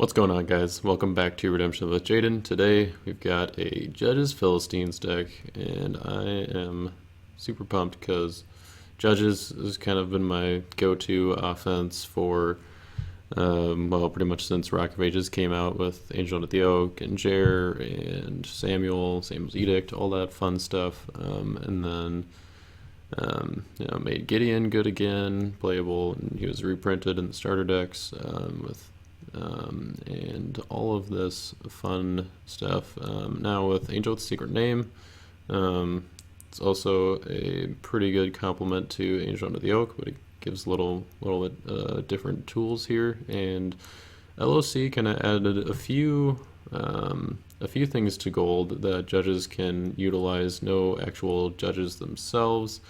What's going on, guys? Welcome back to Redemption with Jaden. Today we've got a Judges Philistines deck, and I am super pumped because Judges has kind of been my go-to offense for, pretty much since Rock of Ages came out with Angel Under the Oak and Jer and Samuel's Edict, all that fun stuff. And then made Gideon good again, playable, and he was reprinted in the starter decks and all of this fun stuff. Now with Angel with the Secret Name, it's also a pretty good complement to Angel Under the Oak, but it gives a little bit different tools here. And LoC kind of added a few things to gold that judges can utilize. No actual judges themselves,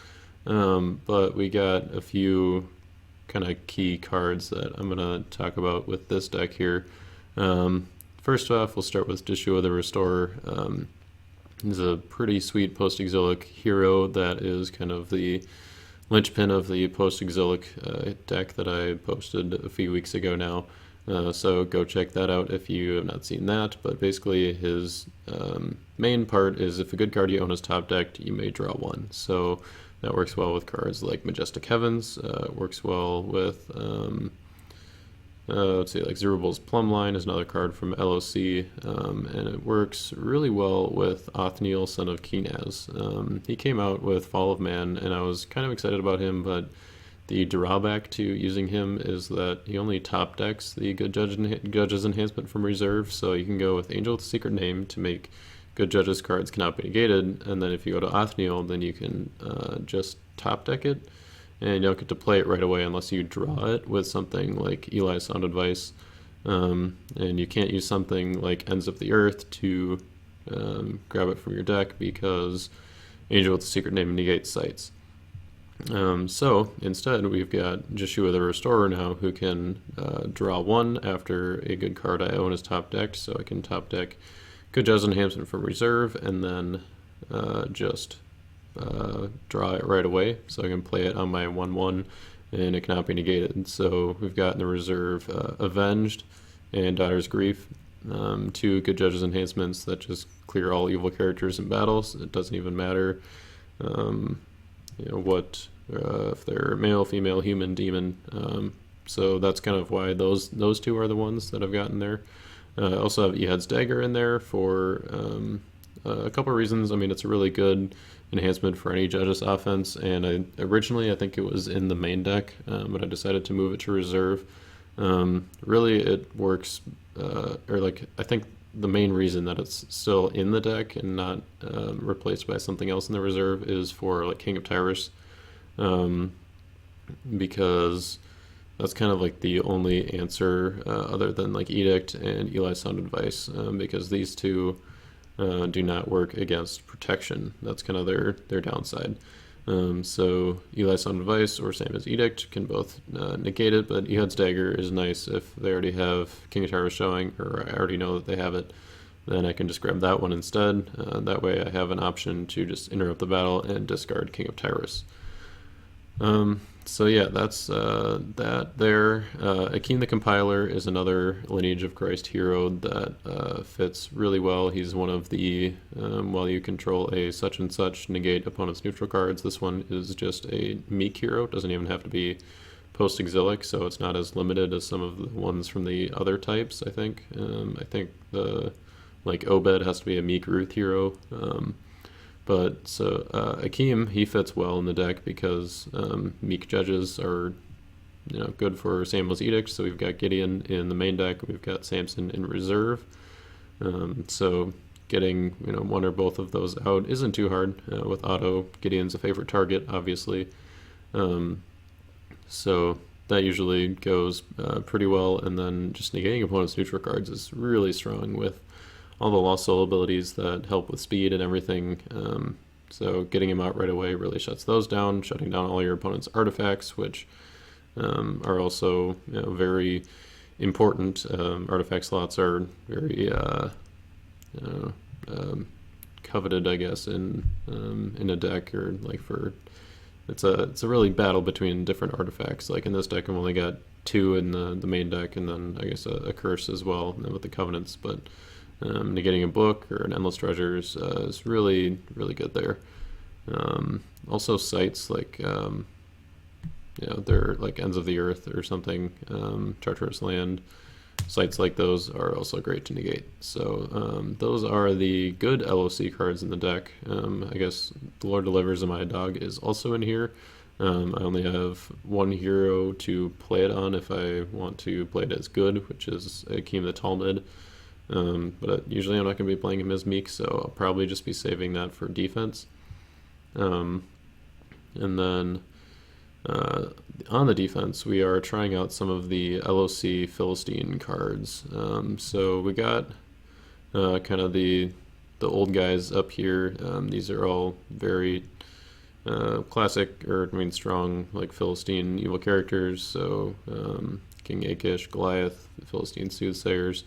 but we got a few kind of key cards that I'm going to talk about with this deck here. First off, we'll start with Joshua the Restorer. He's a pretty sweet Postexilic hero that is kind of the linchpin of the Postexilic deck that I posted a few weeks ago now. So go check that out if you have not seen that. But basically his main part is if a good card you own is top decked, you may draw one. So that works well with cards like Majestic Heavens. Works well with, like Zerubbabel's Plumbline is another card from LoC. And it works really well with Othniel, son of Kenaz. He came out with Fall of Man, and I was kind of excited about him, but the drawback to using him is that he only top decks the Good Judges enhancement from reserve, so you can go with Angel with the Secret Name to make Good Judges cards cannot be negated, and then if you go to Othniel, then you can just top deck it, and you don't get to play it right away unless you draw it with something like Eli's Sound Advice, and you can't use something like Ends of the Earth to grab it from your deck because Angel with the Secret Name negates sites. So instead we've got Joshua the Restorer now, who can draw one after a good card I own is top decked, so I can top deck Good Judges enhancement from reserve and then just draw it right away, so I can play it on my 1/1 and it cannot be negated. So we've got in the reserve Avenged and Daughter's Grief, two Good Judges enhancements that just clear all evil characters in battles. It doesn't even matter what if they're male, female, human, demon. So that's kind of why those two are the ones that I've gotten there. I also have Ehad's Dagger in there for a couple of reasons. I mean, it's a really good enhancement for any Judges offense, and originally I think it was in the main deck, but I decided to move it to reserve. Really, it works, I think the main reason that it's still in the deck and not replaced by something else in the reserve is for like King of Tyrus, because that's kind of like the only answer other than like Edict and Eli's Sound Advice, because these two do not work against protection. That's kind of their downside. So Eli's Sound Advice or same as Edict can both negate it, but Ehad's Dagger is nice if they already have King of Tyrus showing, or I already know that they have it. Then I can just grab that one instead. That way I have an option to just interrupt the battle and discard King of Tyrus. So yeah, that's that there. a.k.a. the Compiler is another Lineage of Christ hero that fits really well. He's one of the, while you control a such and such, negate opponent's neutral cards. This one is just a meek hero. It doesn't even have to be Post-Exilic, so it's not as limited as some of the ones from the other types, I think. I think the, like, Obed has to be a meek Ruth hero. But so Akeem, he fits well in the deck because meek judges are good for Samuel's Edict. So we've got Gideon in the main deck, we've got Samson in reserve. So getting one or both of those out isn't too hard. With auto, Gideon's a favorite target, obviously. So that usually goes pretty well, and then just negating opponent's neutral cards is really strong with all the Lost Soul abilities that help with speed and everything. So getting him out right away really shuts those down, shutting down all your opponent's artifacts, which are also very important. Artifact slots are very coveted, I guess, in a deck, or like for it's a really battle between different artifacts. Like in this deck, I've only got 2 in the main deck, and then I guess a curse as well, and then with the covenants. But negating a book or an endless treasures is really good there. Also sites like they're like ends of the earth or something, treacherous land. Sites like those are also great to negate. So those are the good LOC cards in the deck. I guess the Lord Delivers and My Dog is also in here. I only have one hero to play it on if I want to play it as good, which is a.k.a. the Talmud. But usually I'm not going to be playing him as Meek, so I'll probably just be saving that for defense. And then on the defense, we are trying out some of the LOC Philistine cards. So we got kind of the old guys up here. These are all very classic, or I mean strong, like Philistine evil characters. So King Achish, Goliath, Philistine Soothsayers.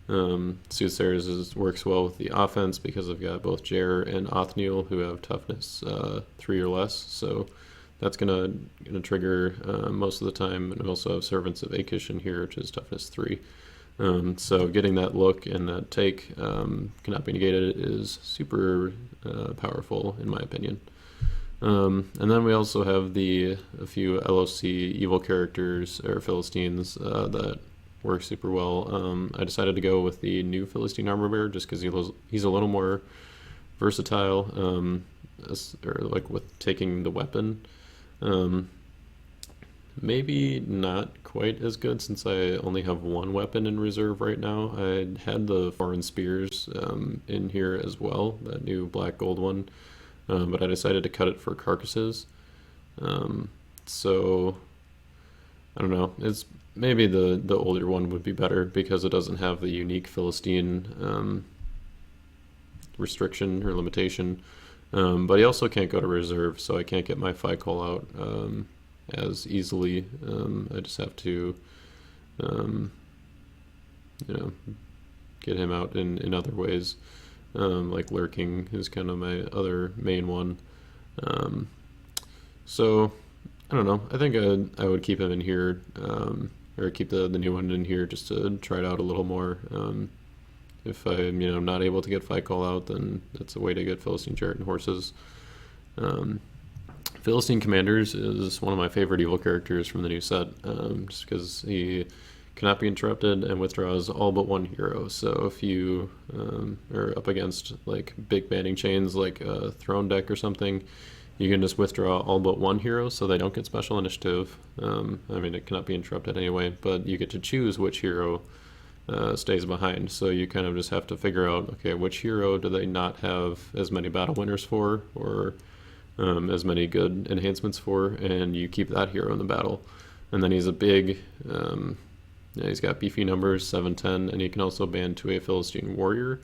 Soothsayers works well with the offense because I've got both Jer and Othniel who have toughness 3 or less. So that's gonna trigger most of the time, and I also have Servants of Achish in here, which is toughness 3. So getting that look and that take cannot be negated is super powerful in my opinion. And then we also have a few LOC evil characters or Philistines that work super well. I decided to go with the new Philistine Armor Bearer just because he's a little more versatile, or like with taking the weapon. Maybe not quite as good since I only have one weapon in reserve right now. I had the Foreign Spears in here as well, that new black gold one, but I decided to cut it for carcasses. So I don't know. It's maybe the older one would be better because it doesn't have the unique Philistine restriction or limitation. But he also can't go to reserve, so I can't get my Phi call out as easily. I just have to, get him out in other ways. Like lurking is kind of my other main one. So I don't know. I think I would keep him in here, or keep the new one in here just to try it out a little more. If I'm not able to get Phi call out, then that's a way to get Philistine Chariot and horses. Philistine Commanders is one of my favorite evil characters from the new set, just because he cannot be interrupted and withdraws all but one hero. So if you are up against like big banding chains like a throne deck or something, you can just withdraw all but one hero so they don't get special initiative. I mean, it cannot be interrupted anyway, but you get to choose which hero stays behind. So you kind of just have to figure out, okay, which hero do they not have as many battle winners for, or as many good enhancements for, and you keep that hero in the battle. And then he's a big, he's got beefy numbers, 7-10, and he can also ban to a Philistine warrior.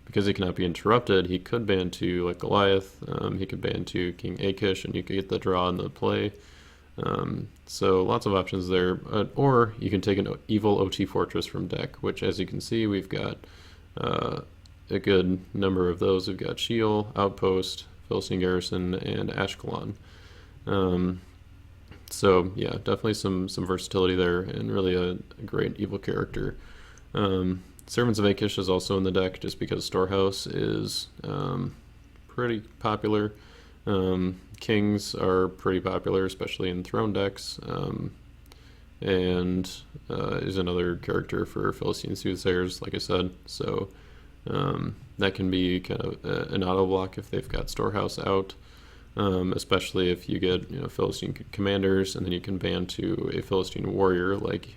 Because he cannot be interrupted, he could ban to like Goliath, he could ban to King Achish, and you could get the draw and the play. So lots of options there, or you can take an evil OT Fortress from deck, which as you can see we've got a good number of those. We've got Sheol, Outpost, Philistine Garrison, and Ashkelon. So yeah, definitely some versatility there, and really a great evil character. Servants of Achish is also in the deck just because Storehouse is pretty popular. Kings are pretty popular, especially in throne decks, and is another character for Philistine Soothsayers, like I said. So that can be kind of an auto block if they've got Storehouse out, especially if you get Philistine Commanders, and then you can ban to a Philistine Warrior, like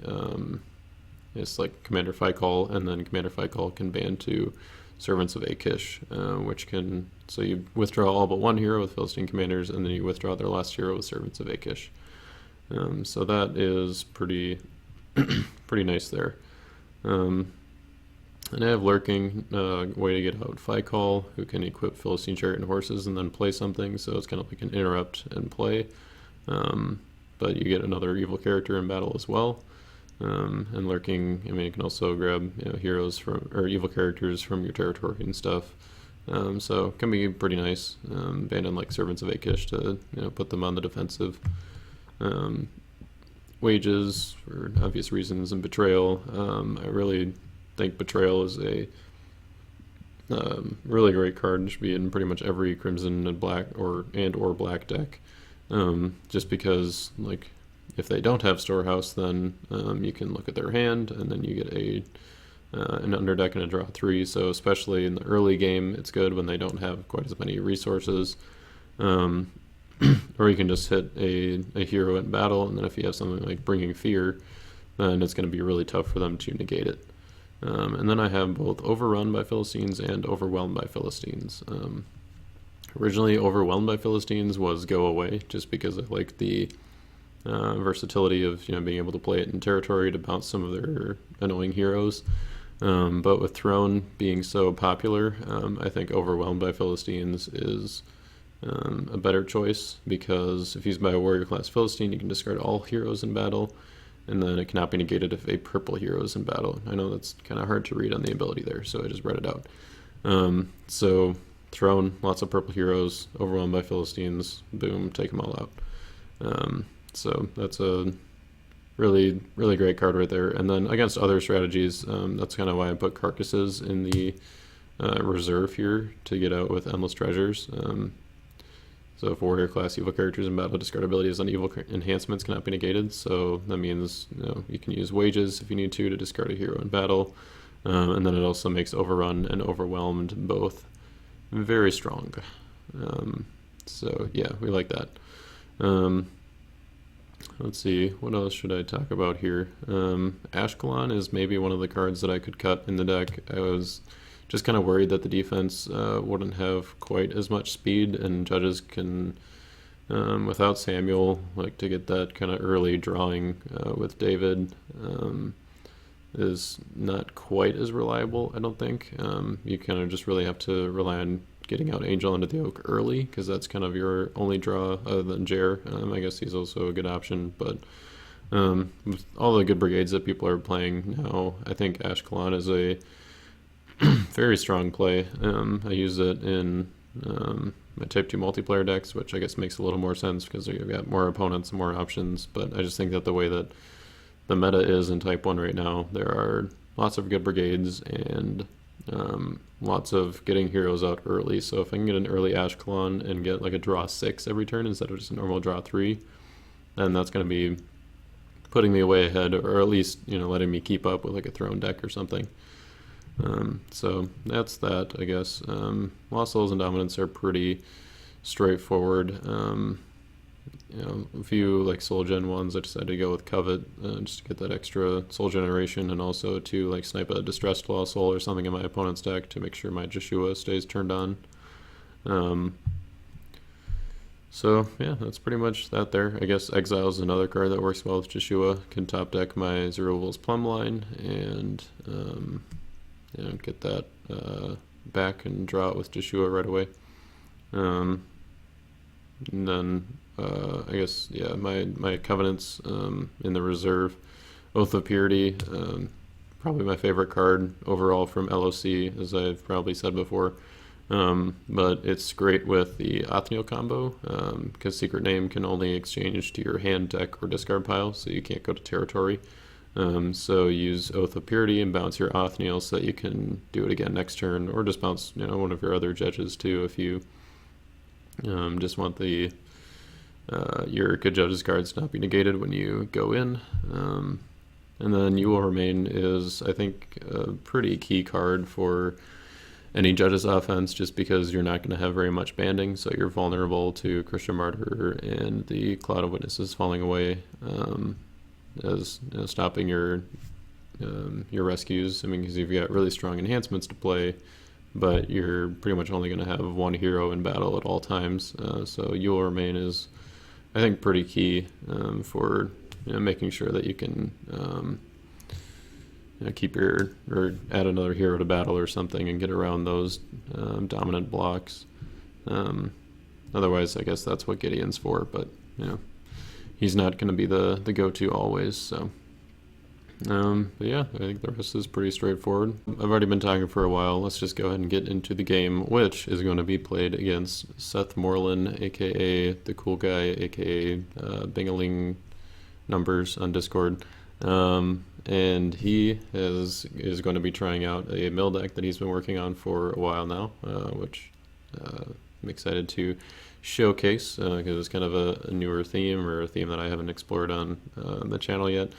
it's like Commander Phi call, and then Commander Phi call can ban to Servants of Achish, which can, so you withdraw all but one hero with Philistine Commanders, and then you withdraw their last hero with Servants of Achish. So that is pretty pretty nice there. And I have Lurking, way to get out Phi call, who can equip Philistine Chariot and horses and then play something, so it's kind of like an interrupt and play. But you get another evil character in battle as well. And Lurking, I mean, you can also grab heroes from, or evil characters from your territory and stuff. So it can be pretty nice. Ban in like Servants of Achish to put them on the defensive. Wages for obvious reasons, and Betrayal. I really think Betrayal is a really great card. It should be in pretty much every Crimson and Black or Black deck. Just because, like, if they don't have Storehouse, then you can look at their hand, and then you get an underdeck and a draw 3. So especially in the early game, it's good when they don't have quite as many resources. Or you can just hit a hero in battle, and then if you have something like Bringing Fear, then it's going to be really tough for them to negate it. And then I have both Overrun by Philistines and Overwhelmed by Philistines. Originally, Overwhelmed by Philistines was Go Away, just because I like the versatility of being able to play it in territory to bounce some of their annoying heroes. But with Throne being so popular, I think Overwhelmed by Philistines is a better choice, because if used by a warrior class Philistine, you can discard all heroes in battle, and then it cannot be negated if a purple hero is in battle. I know that's kind of hard to read on the ability there, so I just read it out. So Throne, lots of purple heroes, Overwhelmed by Philistines, boom, take them all out. So that's a really, really great card right there. And then against other strategies, that's kind of why I put Carcasses in the reserve here to get out with Endless Treasures. So if warrior class evil characters in battle, discard abilities on evil enhancements cannot be negated. So that means you can use Wages if you need to discard a hero in battle. And then it also makes Overrun and Overwhelmed both very strong. So yeah, we like that. Let's see, what else should I talk about here? Ashkelon is maybe one of the cards that I could cut in the deck. I was just kind of worried that the defense wouldn't have quite as much speed, and judges can, without Samuel, like to get that kind of early drawing with David is not quite as reliable, I don't think. You kind of just really have to rely on getting out Angel into the Oak early, because that's kind of your only draw other than Jer. I guess he's also a good option, but with all the good brigades that people are playing now, I think Ashkelon is a very strong play. I use it in my Type 2 multiplayer decks, which I guess makes a little more sense because you've got more opponents and more options, but I just think that the way that the meta is in Type 1 right now, there are lots of good brigades and lots of getting heroes out early. So if I can get an early Ashkelon and get like a draw 6 every turn instead of just a normal draw 3, then that's going to be putting me way ahead, or at least letting me keep up with like a Throne deck or something. So that's that, I guess. Lost Souls and Dominance are pretty straightforward. A few like Soul Gen ones, I decided to go with Covet just to get that extra Soul generation, and also to like snipe a Distressed Lost Soul or something in my opponent's deck to make sure my Joshua stays turned on. So yeah, that's pretty much that there. I guess Exile is another card that works well with Joshua. Can top deck my Zero Wolves Plumb Line and get that back and draw it with Joshua right away. And then I guess my Covenants in the reserve. Oath of Purity, probably my favorite card overall from LoC, as I've probably said before. But it's great with the Othniel combo, because Secret Name can only exchange to your hand, deck, or discard pile, so you can't go to territory. So use Oath of Purity and bounce your Othniel so that you can do it again next turn, or just bounce one of your other judges too if you just want the your good judges cards not be negated when you go in. And then You Will Remain is, I think, a pretty key card for any judge's offense, just because you're not going to have very much banding, so you're vulnerable to Christian Martyr and the Cloud of Witnesses falling away, as stopping your rescues. I mean, because you've got really strong enhancements to play, but you're pretty much only going to have one hero in battle at all times. So You Will Remain is, I think, pretty key for making sure that you can keep or add another hero to battle or something and get around those dominant blocks. Otherwise, I guess that's what Gideon's for, but he's not going to be the go-to always. So, but yeah, I think the rest is pretty straightforward. I've already been talking for a while. Let's just go ahead and get into the game, which is going to be played against Seth Morlan, a.k.a. the Cool Guy, a.k.a. Bingaling numbers on Discord. And he is going to be trying out a mill deck that he's been working on for a while now, which I'm excited to showcase because it's kind of a newer theme, or a theme that I haven't explored on the channel yet.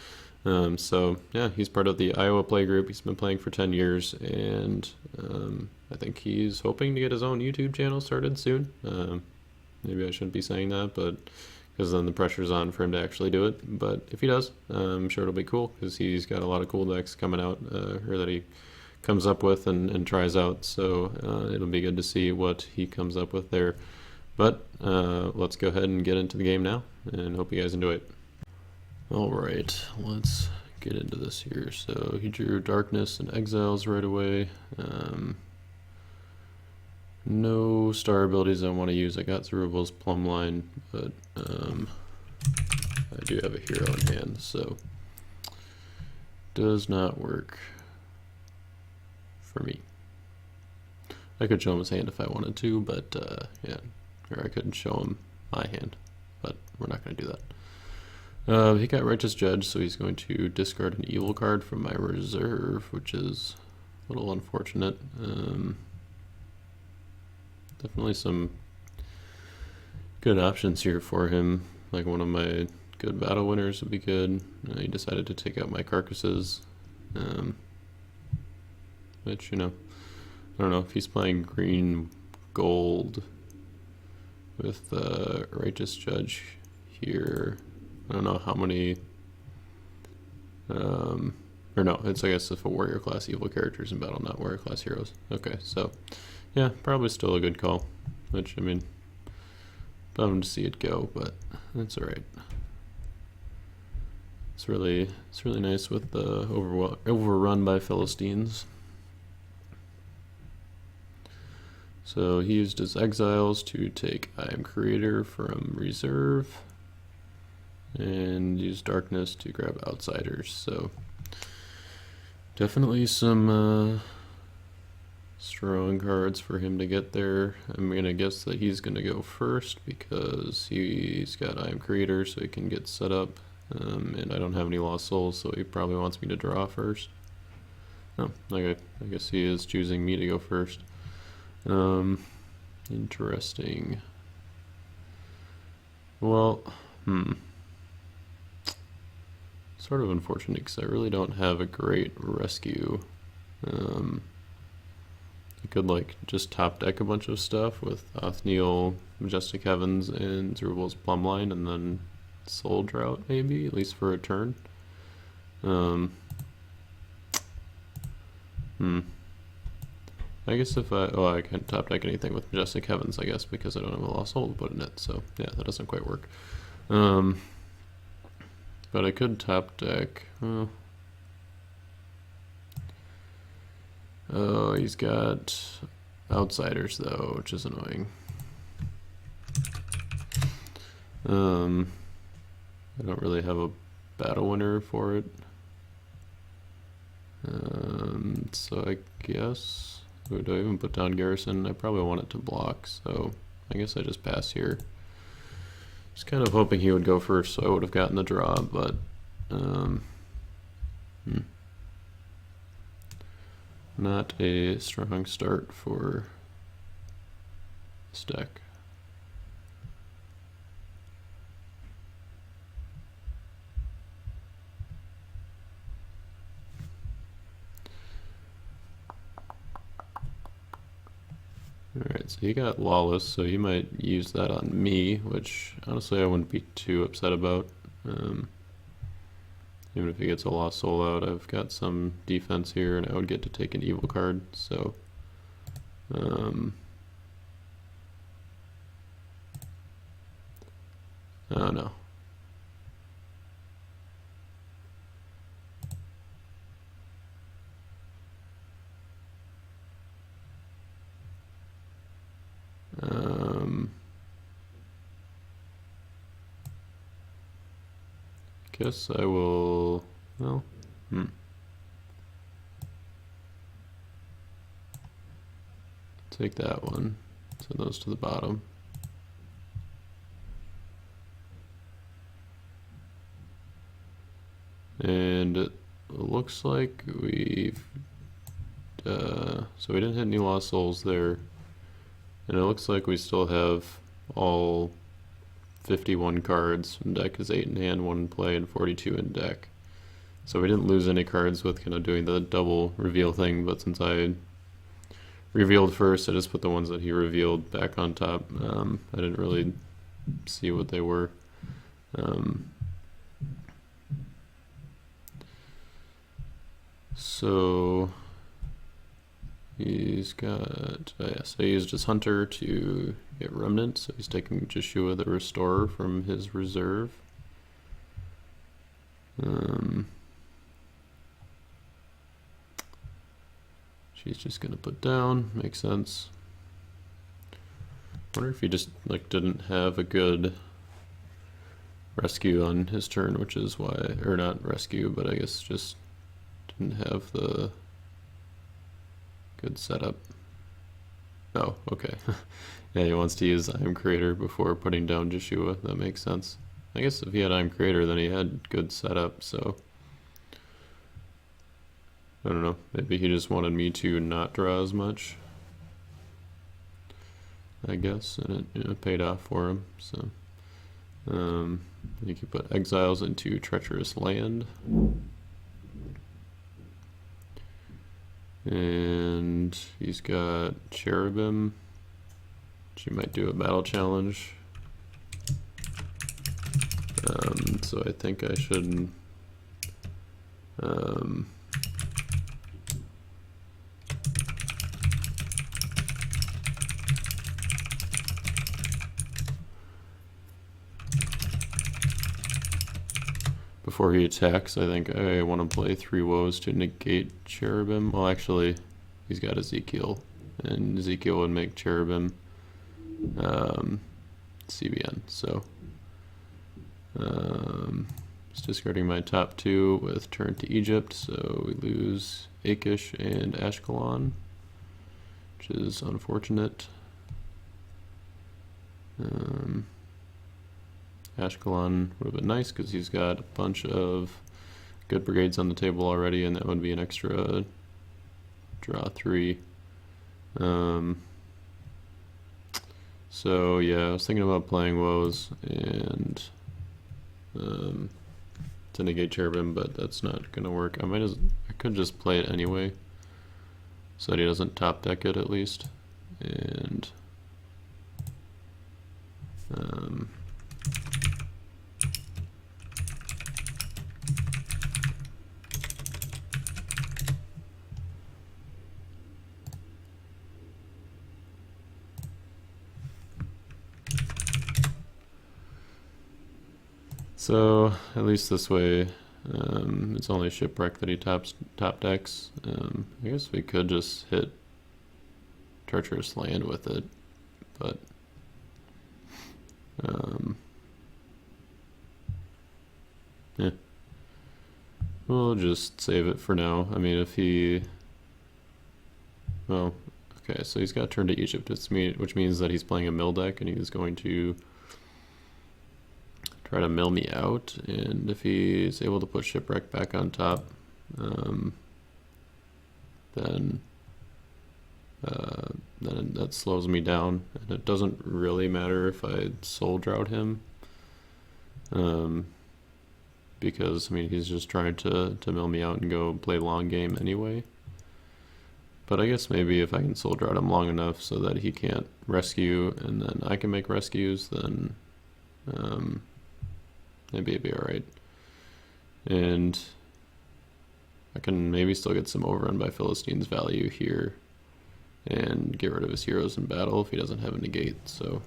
So yeah, he's part of the Iowa play group. He's been playing for 10 years, and I think he's hoping to get his own YouTube channel started soon. Maybe I shouldn't be saying that, but because then the pressure's on for him to actually do it. But if he does, I'm sure it'll be cool, because he's got a lot of cool decks coming out, or that he comes up with and tries out. So it'll be good to see what he comes up with there. But let's go ahead and get into the game now, and hope you guys enjoy it. Alright, let's get into this here. So he drew Darkness and Exiles right away. No star abilities I want to use. I got Zerubbabel's Plumb Line, but I do have a hero in hand, so does not work for me. I could show him his hand if I wanted to, but yeah, or I couldn't show him my hand, but we're not going to do that. He got Righteous Judge, so he's going to discard an evil card from my reserve, which is a little unfortunate. Definitely some good options here for him. Like one of my good battle winners would be good. He decided to take out my carcasses, which, you know, I don't know if he's playing green gold with Righteous Judge here. I don't know how many, or no, it's, I guess, if a warrior class evil characters in battle, not warrior class heroes. Okay, so yeah, probably still a good call, which, I mean, bummed to see it go, but that's alright. It's really nice with the overrun by Philistines. So he used his exiles to take I Am Creator from reserve, and used Darkness to grab Outsiders. So definitely some strong cards for him to get there. I'm gonna guess that he's gonna go first because he's got I Am Creator, so he can get set up, and I don't have any Lost Souls, so he probably wants me to draw first. Oh, okay, I guess he is choosing me to go first. Interesting. Well, sort of unfortunate because I really don't have a great rescue. I could like just top deck a bunch of stuff with Othniel, Majestic Heavens, and Zerubbabel's Plumb Line, and then Soul Drought maybe, at least for a turn. I guess if I can't top deck anything with Majestic Heavens, I guess, because I don't have a Lost Soul to put in it, so yeah, that doesn't quite work. But I could top deck, oh, he's got Outsiders though, which is annoying. I don't really have a battle winner for it. So I guess, do I even put down Garrison? I probably want it to block, so I guess I just pass here. Just kind of hoping he would go first, so I would have gotten the draw, but not a strong start for this deck. Alright, so he got Lawless, so he might use that on me, which honestly I wouldn't be too upset about. Even if he gets a Lost Soul out, I've got some defense here, and I would get to take an evil card, so oh no. Guess I will, well, take that one, send those to the bottom. looks like we've so we didn't hit any lost souls there, and it looks like we still have all 51 cards. Deck is 8 in hand, 1 in play, and 42 in deck. So we didn't lose any cards with kind of doing the double reveal thing, but since I revealed first, I just put the ones that he revealed back on top. I didn't really see what they were. So he's got, so he used his Hunter to get Remnant, so he's taking Joshua the Restorer from his reserve. She's just gonna put down, makes sense. I wonder if he just like didn't have a good rescue on his turn, which is why, or not rescue, but I guess just didn't have the good setup. Oh, okay. Yeah, he wants to use I'm Creator before putting down Joshua. That makes sense. I guess if he had I'm Creator, then he had good setup, so I don't know. Maybe he just wanted me to not draw as much, I guess, and it paid off for him. So you can put Exiles into Treacherous Land. And he's got Cherubim. She might do a battle challenge. So I think I should before he attacks, I think I want to play 3 Woes to negate Cherubim. Well, actually, he's got Ezekiel, and Ezekiel would make Cherubim CBN. So, just discarding my top 2 with Turn to Egypt, so we lose Akish and Ashkelon, which is unfortunate. Ashkelon would have been nice because he's got a bunch of good brigades on the table already, and that would be an extra draw 3. So yeah, I was thinking about playing Woes and to negate Cherubim, but that's not gonna work. I could just play it anyway, so that he doesn't top deck it at least, and so at least this way, it's only Shipwreck that he top decks. I guess we could just hit Treacherous Land with it, but yeah, we'll just save it for now. I mean, if he, well, okay, so he's got Turn to Egypt, which means that he's playing a mill deck, and he's going to try to mill me out, and if he's able to put Shipwreck back on top, then that slows me down, and it doesn't really matter if I Soul Drought him, because I mean he's just trying to mill me out and go play long game anyway. But I guess maybe if I can Soul Drought him long enough so that he can't rescue, and then I can make rescues, then maybe it'd be alright. And I can maybe still get some overrun by Philistines value here and get rid of his heroes in battle if he doesn't have a negate, so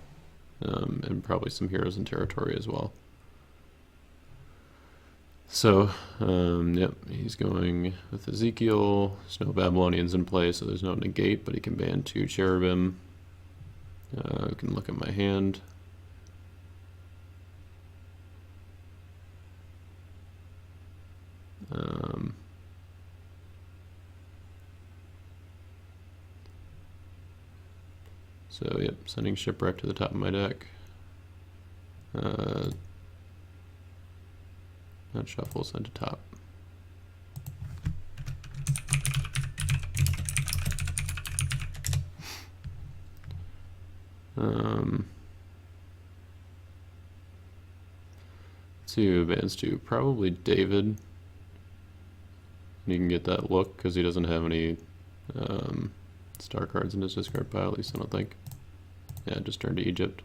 and probably some heroes in territory as well. So yep, he's going with Ezekiel. There's no Babylonians in play, so there's no negate, but he can ban 2 Cherubim. I can look at my hand. So yep, sending Shipwreck to the top of my deck. Not shuffle, send to top. Let's see who bans to. Probably David. You can get that look because he doesn't have any star cards in his discard pile, at least I don't think. Yeah, just turned to Egypt.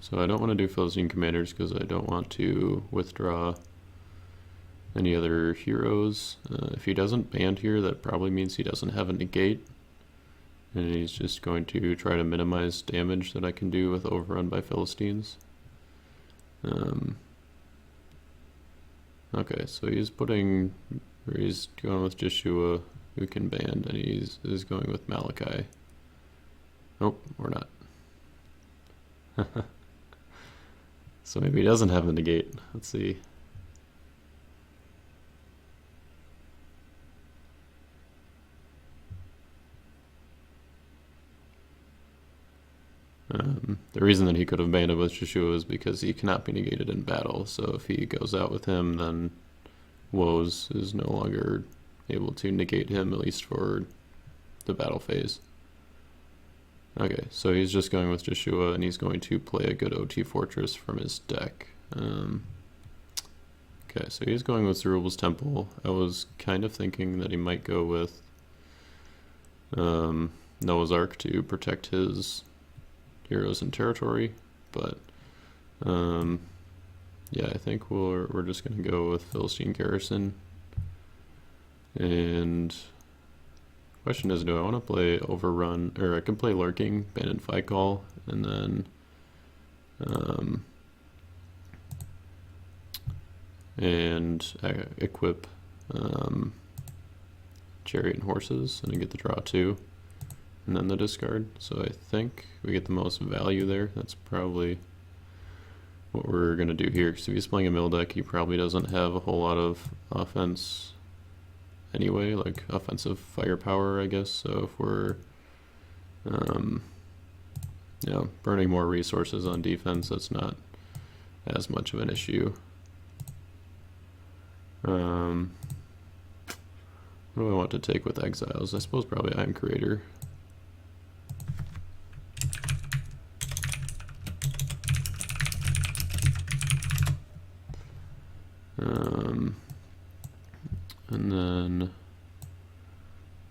So I don't want to do Philistine commanders because I don't want to withdraw any other heroes. If he doesn't ban here, that probably means he doesn't have a negate. And he's just going to try to minimize damage that I can do with overrun by Philistines. Okay, so he's going with Joshua, who can ban, and he's going with Malachi. Nope, we're not. So maybe he doesn't have the negate. Let's see. The reason that he could have banned it with Joshua is because he cannot be negated in battle. So if he goes out with him, then Woes is no longer able to negate him, at least for the battle phase. Okay, so he's just going with Joshua, and he's going to play a good OT Fortress from his deck. Okay, so he's going with Zerubbabel's Temple. I was kind of thinking that he might go with Noah's Ark to protect his heroes and territory, but yeah, I think we're just gonna go with Philistine Garrison. And question is, do I want to play Overrun, or I can play Lurking, Abandoned Fight Call, and then equip Chariot and Horses, and I get the draw 2. And then the discard. So I think we get the most value there. That's probably what we're going to do here. So if he's playing a mill deck, he probably doesn't have a whole lot of offense anyway, like offensive firepower, I guess. So if we're burning more resources on defense, that's not as much of an issue. What do I want to take with Exiles? I suppose probably Iron Creator. And then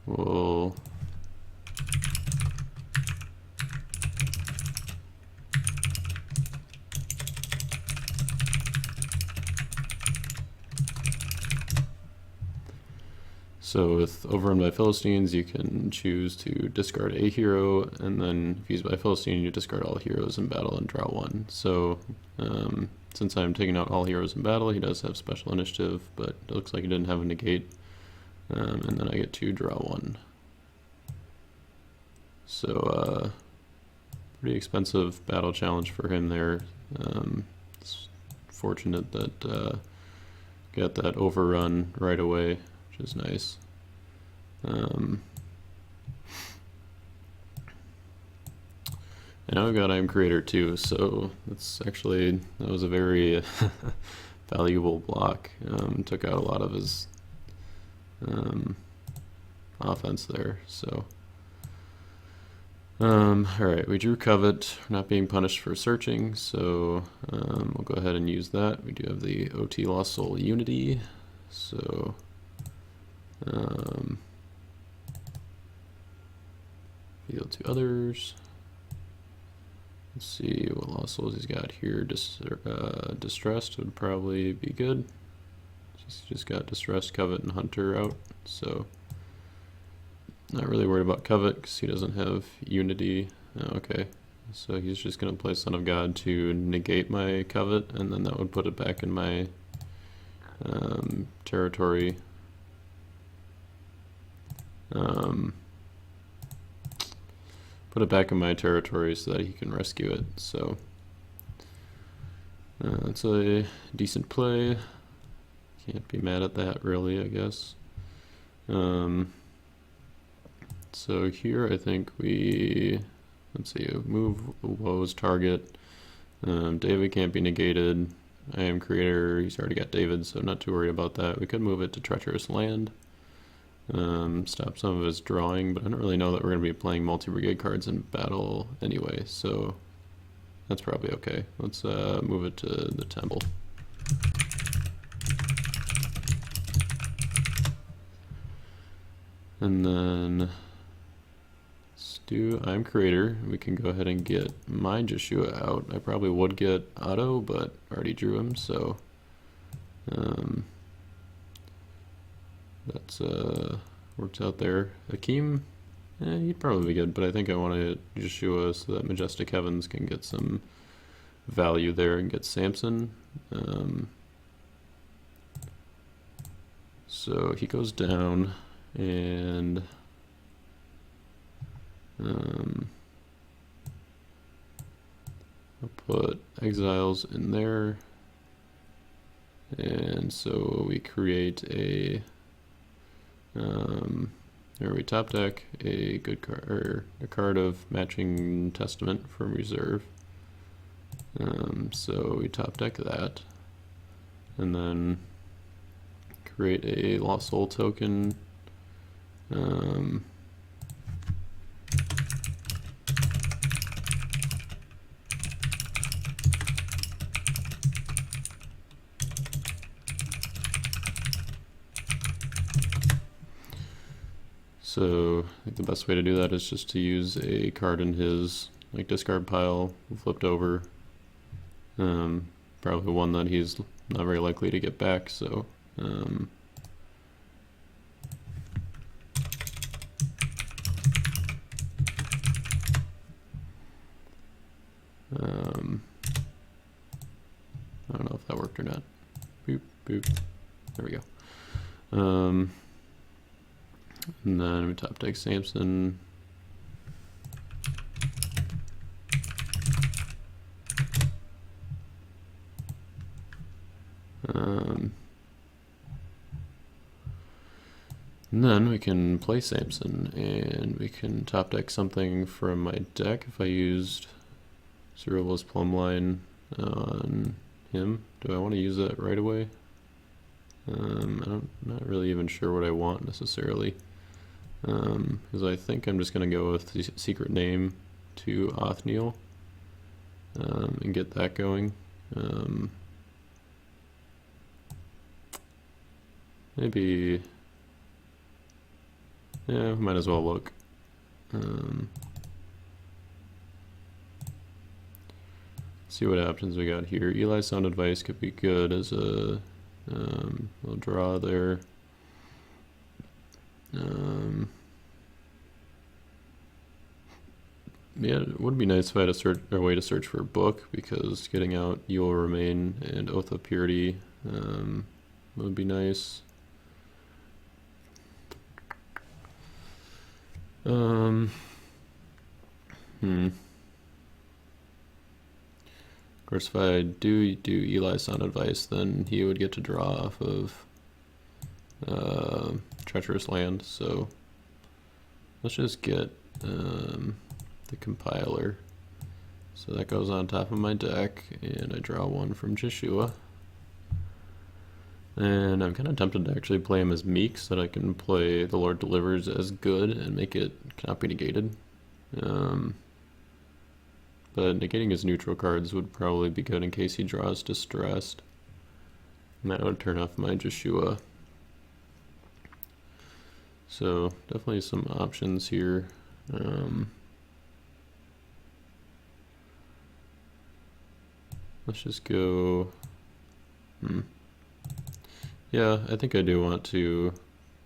we'll so with Overrun by Philistines, you can choose to discard a hero, and then if used by Philistine, you discard all heroes in battle and draw 1. So since I'm taking out all heroes in battle, he does have special initiative, but it looks like he didn't have a negate. And then I get to draw 1. So pretty expensive battle challenge for him there. It's fortunate that got that overrun right away, which is nice. And now we've got Iron Creator too, so that was a very valuable block. Took out a lot of his offense there. So alright, we drew Covet. We're not being punished for searching, so we'll go ahead and use that. We do have the OT Lost Soul Unity, so heal to others. Let's see what Lost Souls he's got here. Distressed would probably be good. Just got Distressed, Covet, and Hunter out, so not really worried about Covet because he doesn't have Unity. Okay, so he's just going to play Son of God to negate my Covet, and then that would put it back in my territory. Put it back in my territory so that he can rescue it. So it's a decent play. Can't be mad at that, really, I guess. So here I think let's see, move Woe's target. David can't be negated. I am creator. He's already got David, so not too worried about that. We could move it to treacherous land. Stop some of his drawing, but I don't really know that we're going to be playing multi-brigade cards in battle anyway, so that's probably okay. Let's move it to the temple. And then let's do I'm creator. We can go ahead and get my Joshua out. I probably would get Otto, but already drew him, so that's works out there. Hakeem, he'd probably be good, but I think I want to Joshua so that Majestic Heavens can get some value there and get Samson. So he goes down, and I'll put exiles in there, and so we create a or we top deck a good card, or a card of Matching Testament from reserve. So we top deck that, and then create a Lost Soul token. So I think the best way to do that is just to use a card in his discard pile flipped over. Probably one that he's not very likely to get back, so I don't know if that worked or not. Boop, boop. There we go. And then we top deck Samson. And then we can play Samson, and we can top deck something from my deck if I used Cyril's Plumbline on him. Do I want to use that right away? I'm not really even sure what I want necessarily, because I think I'm just going to go with the secret name to Othniel and get that going. Maybe, yeah, might as well look. See what options we got here. Eli's Sound Advice could be good as a little draw there. Yeah, it would be nice if I had a way to search for a book, because getting out You Will Remain and Oath of Purity would be nice. Of course, if I do Eli's Sound Advice, then he would get to draw off of Treacherous Land, so let's just get the compiler. So that goes on top of my deck, and I draw one from Joshua. And I'm kind of tempted to actually play him as Meek, so that I can play The Lord Delivers as good and make it cannot be negated. But negating his neutral cards would probably be good in case he draws Distressed. And that would turn off my Joshua. So definitely some options here. Let's just go. Yeah, I think I do want to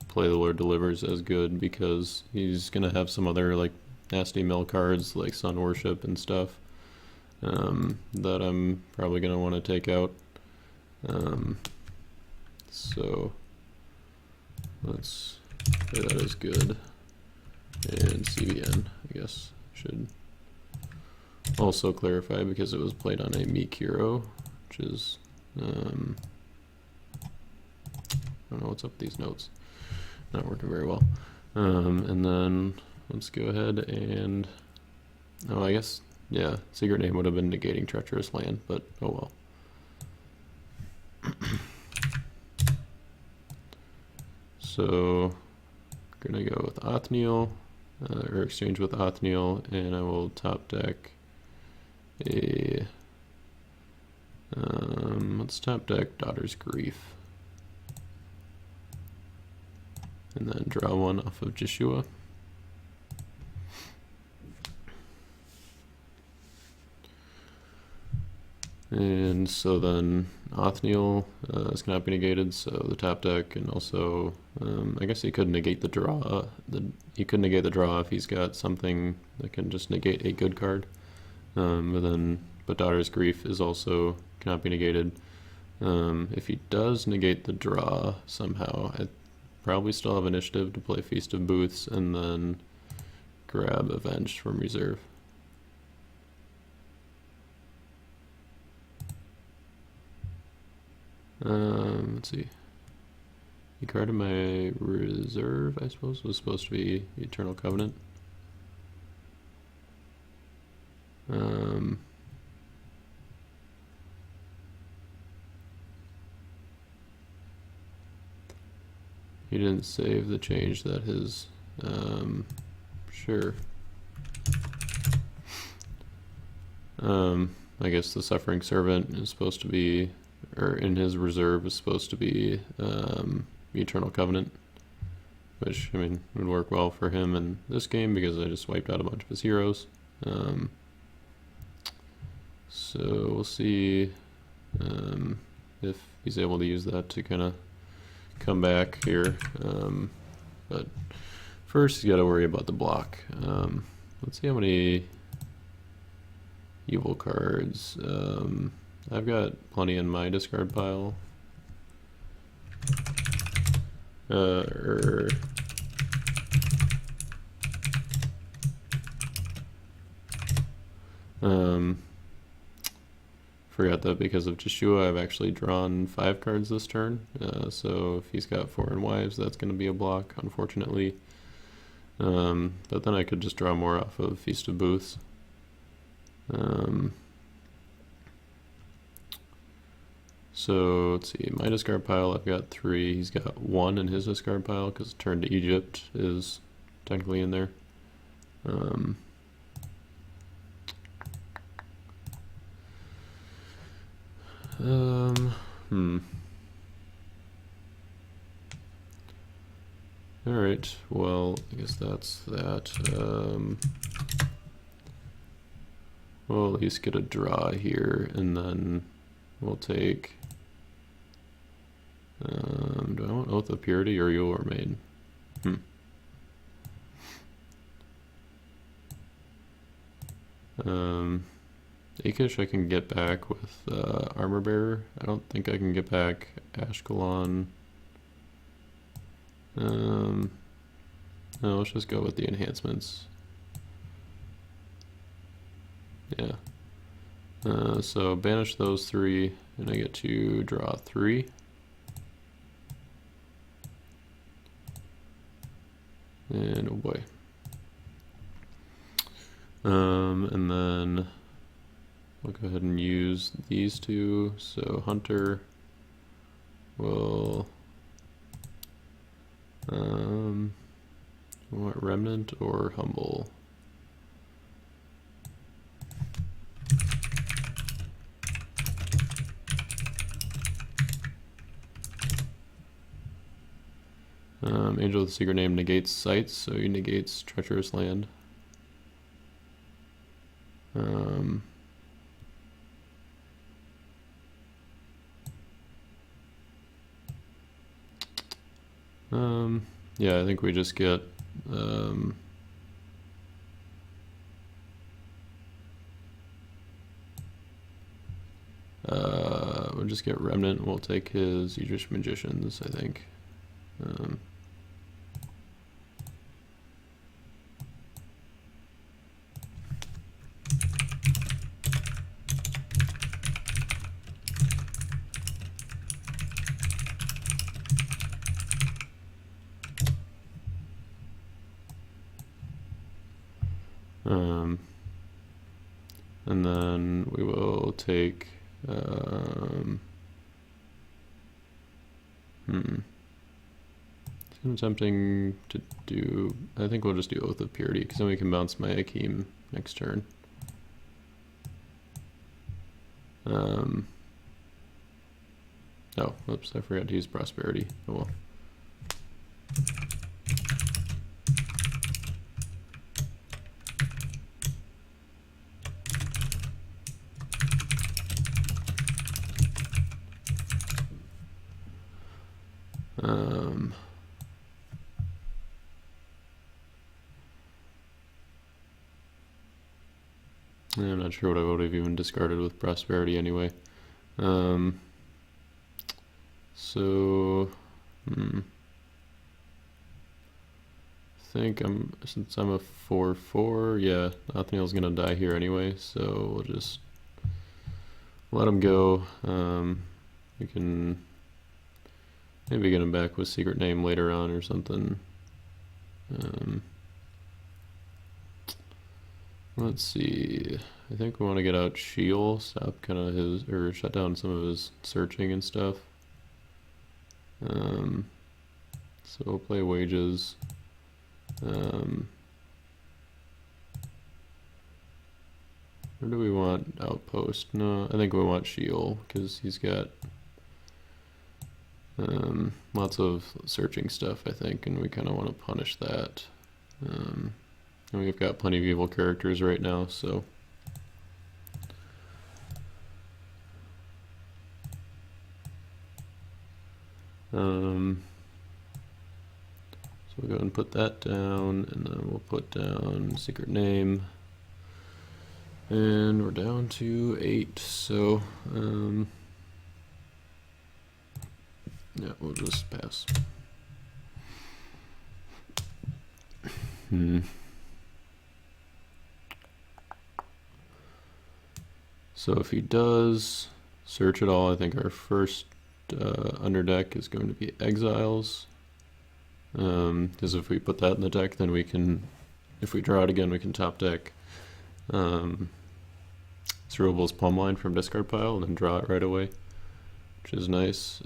play The Lord Delivers as good, because he's gonna have some other nasty mill cards like Sun Worship and stuff that I'm probably gonna want to take out. So let's play that as good, and CBN I guess should also clarify, because it was played on a Meek hero, which is I don't know what's up with these notes, not working very well. And then let's go ahead and, I guess, yeah, secret name would have been negating Treacherous Land, but oh well. So we're gonna go with Othniel, or exchange with Othniel, and I will top deck a, let's top deck Daughter's Grief. And then draw one off of Jeshua. And so then Othniel is cannot be negated, so the top deck, and also I guess he could negate the draw. He could negate the draw if he's got something that can just negate a good card. But Daughter's Grief is also cannot be negated. If he does negate the draw somehow, I probably still have initiative to play Feast of Booths and then grab Avenged from reserve. Let's see. The card in my reserve, I suppose, was supposed to be Eternal Covenant. He didn't save the change that his, sure. I guess the Suffering Servant is supposed to be, or in his reserve is supposed to be Eternal Covenant, which, I mean, would work well for him in this game because I just wiped out a bunch of his heroes. So we'll see if he's able to use that to kind of come back here. But first, you got to worry about the block. Let's see how many evil cards. I've got plenty in my discard pile. Forgot that because of Jeshua, I've actually drawn 5 cards this turn. So if he's got Foreign Wives, that's going to be a block, unfortunately. But then I could just draw more off of Feast of Booths. So let's see, my discard pile, I've got 3. He's got 1 in his discard pile because Turn to Egypt is technically in there. Alright, well, I guess that's that. We'll at least get a draw here, and then we'll take... do I want Oath of Purity or You'll Remain? Akish I can get back with Armor Bearer. I don't think I can get back Ashkelon. No, let's just go with the enhancements. Yeah. So banish those 3, and I get to draw 3. And oh boy. And then we'll go ahead and use these 2. So Hunter will what, Remnant or Humble? Angel of the Secret Name negates sights, so he negates Treacherous Land. Yeah, I think we just get we'll just get Remnant. We'll take his Idrish Magicians, I think. And then we will take kind of tempting to do, I think we'll just do Oath of Purity, because then we can bounce my Akeem next turn. Oh, whoops, I forgot to use Prosperity. Oh well. I'm not sure what I would have even discarded with Prosperity anyway. So, I think since I'm a 4/4, yeah, Othniel's gonna die here anyway, so we'll just let him go. We can maybe get him back with Secret Name later on or something. Let's see. I think we want to get out Sheol, stop kind of his, or shut down some of his searching and stuff. So we'll play Wages. Where do we want Outpost? No, I think we want Sheol because he's got lots of searching stuff, I think, and we kind of want to punish that. And we've got plenty of evil characters right now, so. So we'll go and put that down, and then we'll put down Secret Name. And we're down to 8, so yeah, we'll just pass. So if he does search at all, I think our first underdeck is going to be Exiles. Because if we put that in the deck, then we can, if we draw it again, we can top deck Cerebral's Plumbline from discard pile and then draw it right away, which is nice.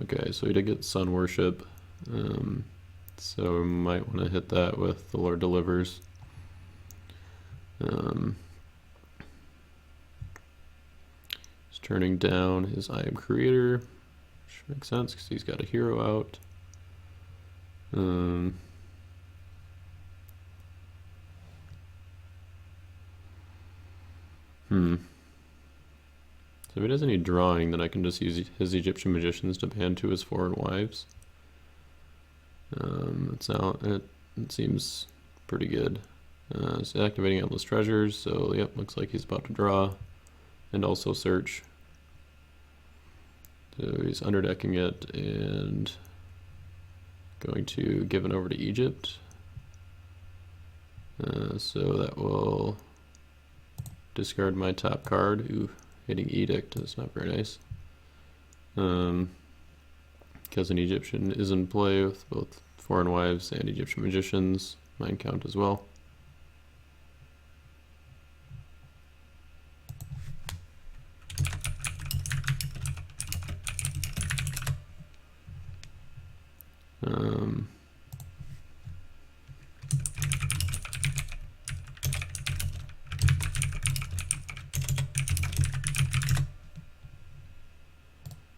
Okay, so we did get Sun Worship, so we might want to hit that with the Lord Delivers. He's turning down his I Am Creator, which makes sense because he's got a hero out. So if he does any drawing, then I can just use his Egyptian Magicians to ban 2 his Foreign Wives. It seems pretty good. So activating Endless Treasures, so yep, looks like he's about to draw and also search. So he's underdecking it and going to give it over to Egypt. So that will discard my top card. Ooh, hitting Edict, that's not very nice. Because an Egyptian is in play with both Foreign Wives and Egyptian Magicians, mine count as well.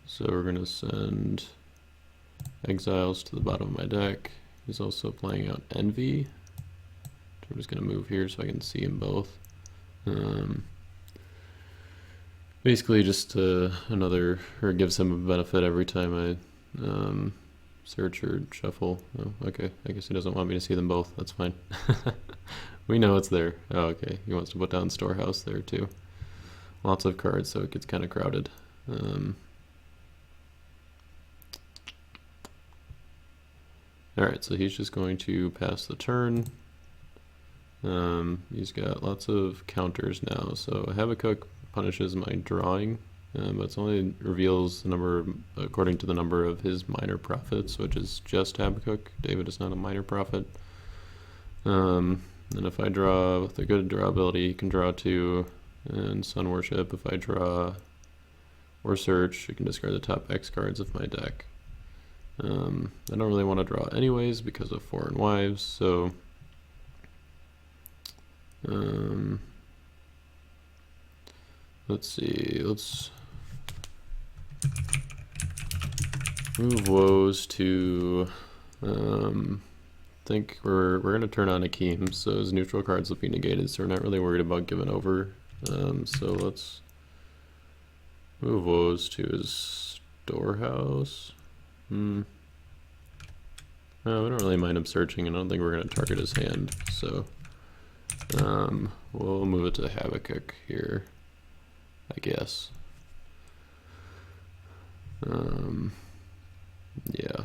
So we're going to send Exiles to the bottom of my deck. He's also playing out Envy. I'm just going to move here so I can see them both. Basically just another, or gives him a benefit every time I search or shuffle. Oh, okay, I guess he doesn't want me to see them both. That's fine. We know it's there. Oh, okay, he wants to put down Storehouse there too. Lots of cards, so it gets kind of crowded. Alright, so he's just going to pass the turn. He's got lots of counters now, so Habakkuk punishes my drawing, but it only reveals the number, according to the number of his minor prophets, which is just Habakkuk. David is not a minor prophet. And if I draw with a good draw ability, he can draw 2, and Sun Worship. If I draw or search, you can discard the top X cards of my deck. I don't really want to draw anyways because of foreign wives, so let's see, let's move woes to think we're gonna turn on Akeem, so his neutral cards will be negated, so we're not really worried about giving over. So let's move woes to his storehouse. No, we don't really mind him searching, and I don't think we're gonna target his hand, so we'll move it to Habakkuk here, I guess. Yeah.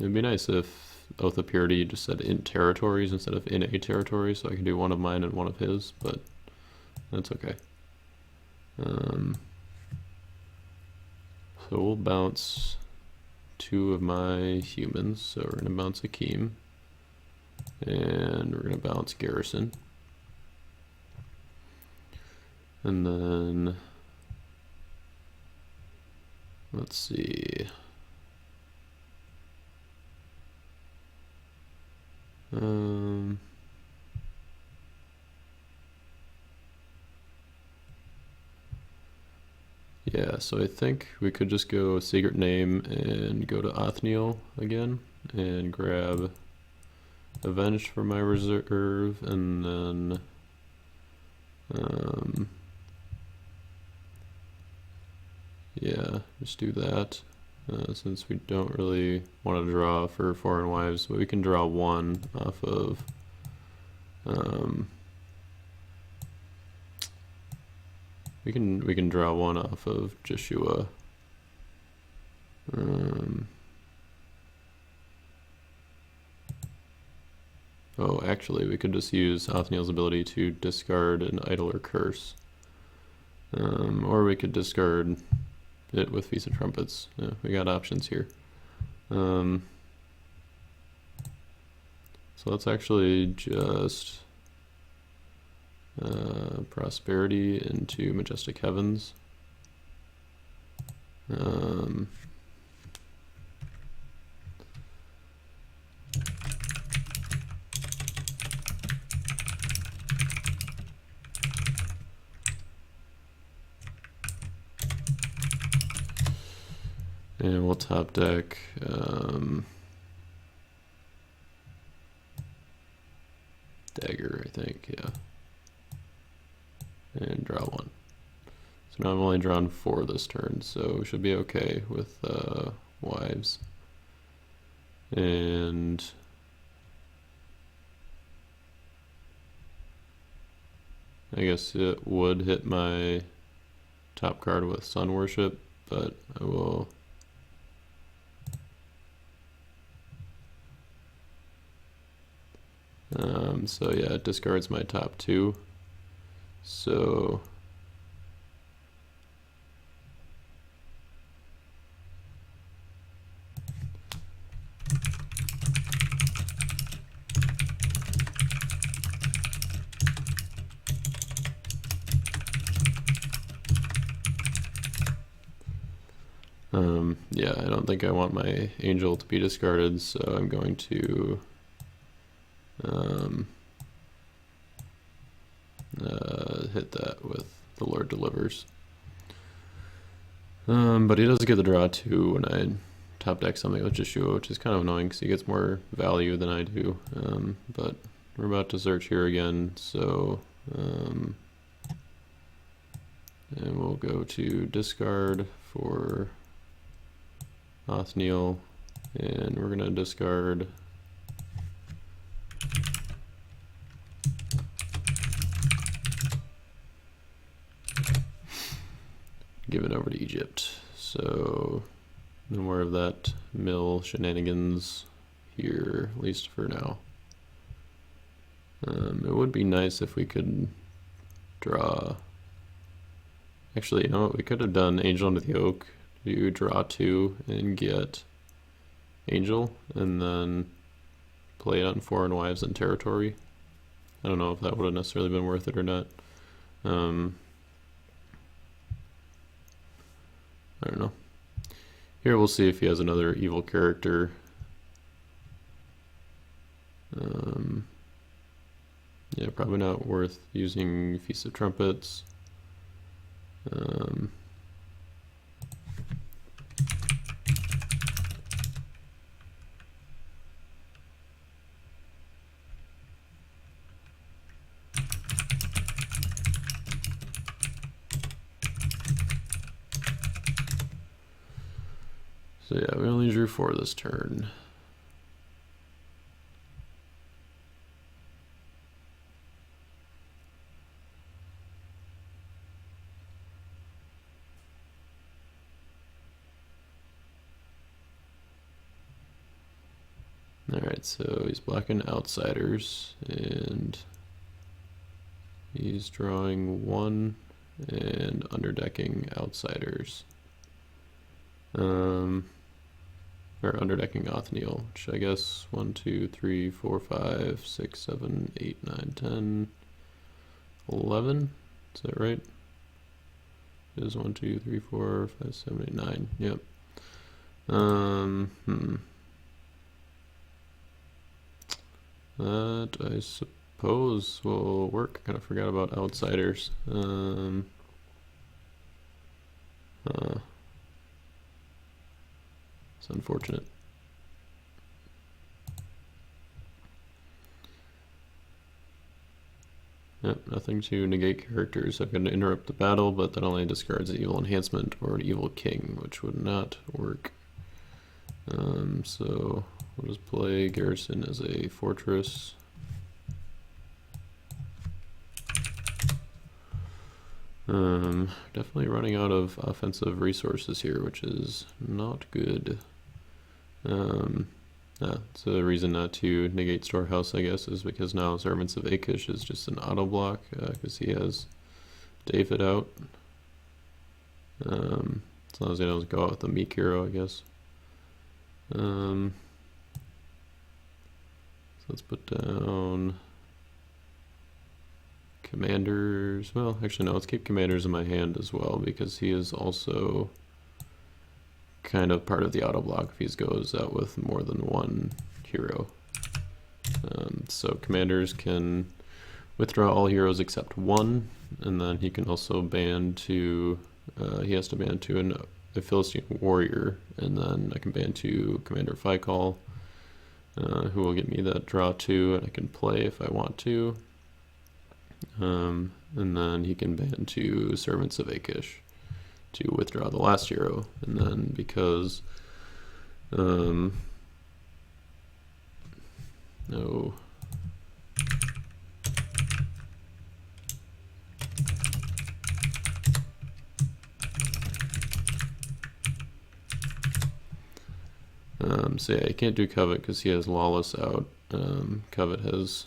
It'd be nice if Oath of Purity just said in territories instead of in a territory, so I can do one of mine and one of his, but that's okay. So we'll bounce 2 of my humans, so we're going to bounce Akeem, and we're going to bounce Garrison. And then, let's see. Yeah, so I think we could just go secret name and go to Othniel again and grab Avenged for my reserve, and then yeah, just do that. Since we don't really want to draw for foreign wives, but we can draw 1 off of we can draw 1 off of Joshua. Oh, actually, we could just use Othniel's ability to discard an idol or curse, or we could discard it with Feast of Trumpets. Yeah, we got options here. So let's actually just Prosperity into Majestic Heavens. And we'll top deck Dagger, I think, yeah. And draw 1. So now I'm only drawn 4 this turn, so we should be okay with wives. And I guess it would hit my top card with Sun Worship, but I will so yeah, it discards my top 2. So yeah, I don't think I want my angel to be discarded, so I'm going to hit that with the Lord Delivers. But he does get the draw too when I top deck something with Joshua, which is kind of annoying because he gets more value than I do. But we're about to search here again, so and we'll go to discard for Othniel, and we're gonna discard give it over to Egypt. So no more of that mill shenanigans here, at least for now. It would be nice if we could draw. Actually, you know what? We could have done Angel Under the Oak. You draw 2 and get Angel, and then play it on Foreign Wives and Territory. I don't know if that would have necessarily been worth it or not. I don't know. Here we'll see if he has another evil character. Yeah, probably not worth using Feast of Trumpets. So yeah, we only drew 4 this turn. Alright, so he's blocking outsiders, and he's drawing 1 and underdecking outsiders. Or underdecking Othniel, which I guess 1, 2, 3, 4, 5, 6, 7, 8, 9, 10, 11. Is that right? It is 1, 2, 3, 4, 5, 7, 8, 9. Yep. That I suppose will work. Kind of forgot about outsiders. It's unfortunate. Yep, nothing to negate characters. I'm going to interrupt the battle, but that only discards an evil enhancement or an evil king, which would not work. So we'll just play Garrison as a fortress. Definitely running out of offensive resources here, which is not good. So the reason not to negate Storehouse, I guess, is because now Servants of Achish is just an auto block, because he has David out. As long as he doesn't go out with the meek hero, I guess. So let's put down commanders. Well, actually no, let's keep commanders in my hand as well, because he is also kind of part of the auto block if he goes out with more than 1 hero. So commanders can withdraw all heroes except 1, and then he can also ban to, he has to ban to a Philistine warrior, and then I can ban to Commander Fikal, who will get me that draw 2, and I can play if I want to. And then he can ban to Servants of Achish to withdraw the last hero, and then because no. So yeah, he can't do Covet because he has Lawless out. Covet has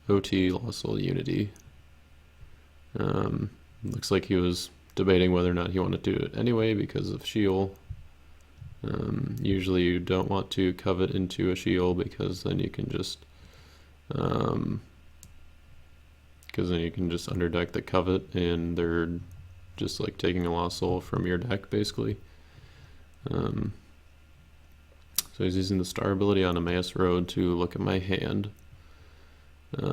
OT, Lawful Unity. Looks like he was debating whether or not he wanted to do it anyway because of Sheol. Usually you don't want to Covet into a Sheol because then you can just underdeck the Covet, and they're just like taking a Lost Soul from your deck basically. So he's using the star ability on Emmaus Road to look at my hand. I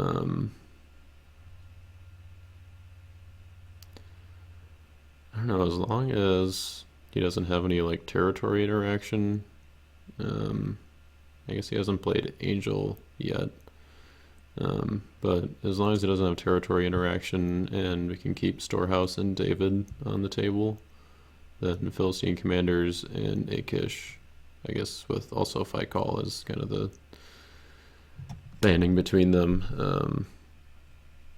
don't know, as long as he doesn't have any like territory interaction. I guess he hasn't played Angel yet. But as long as he doesn't have territory interaction and we can keep Storehouse and David on the table, then Philistine Commanders and Achish, I guess with also Fikal is kind of the banning between them,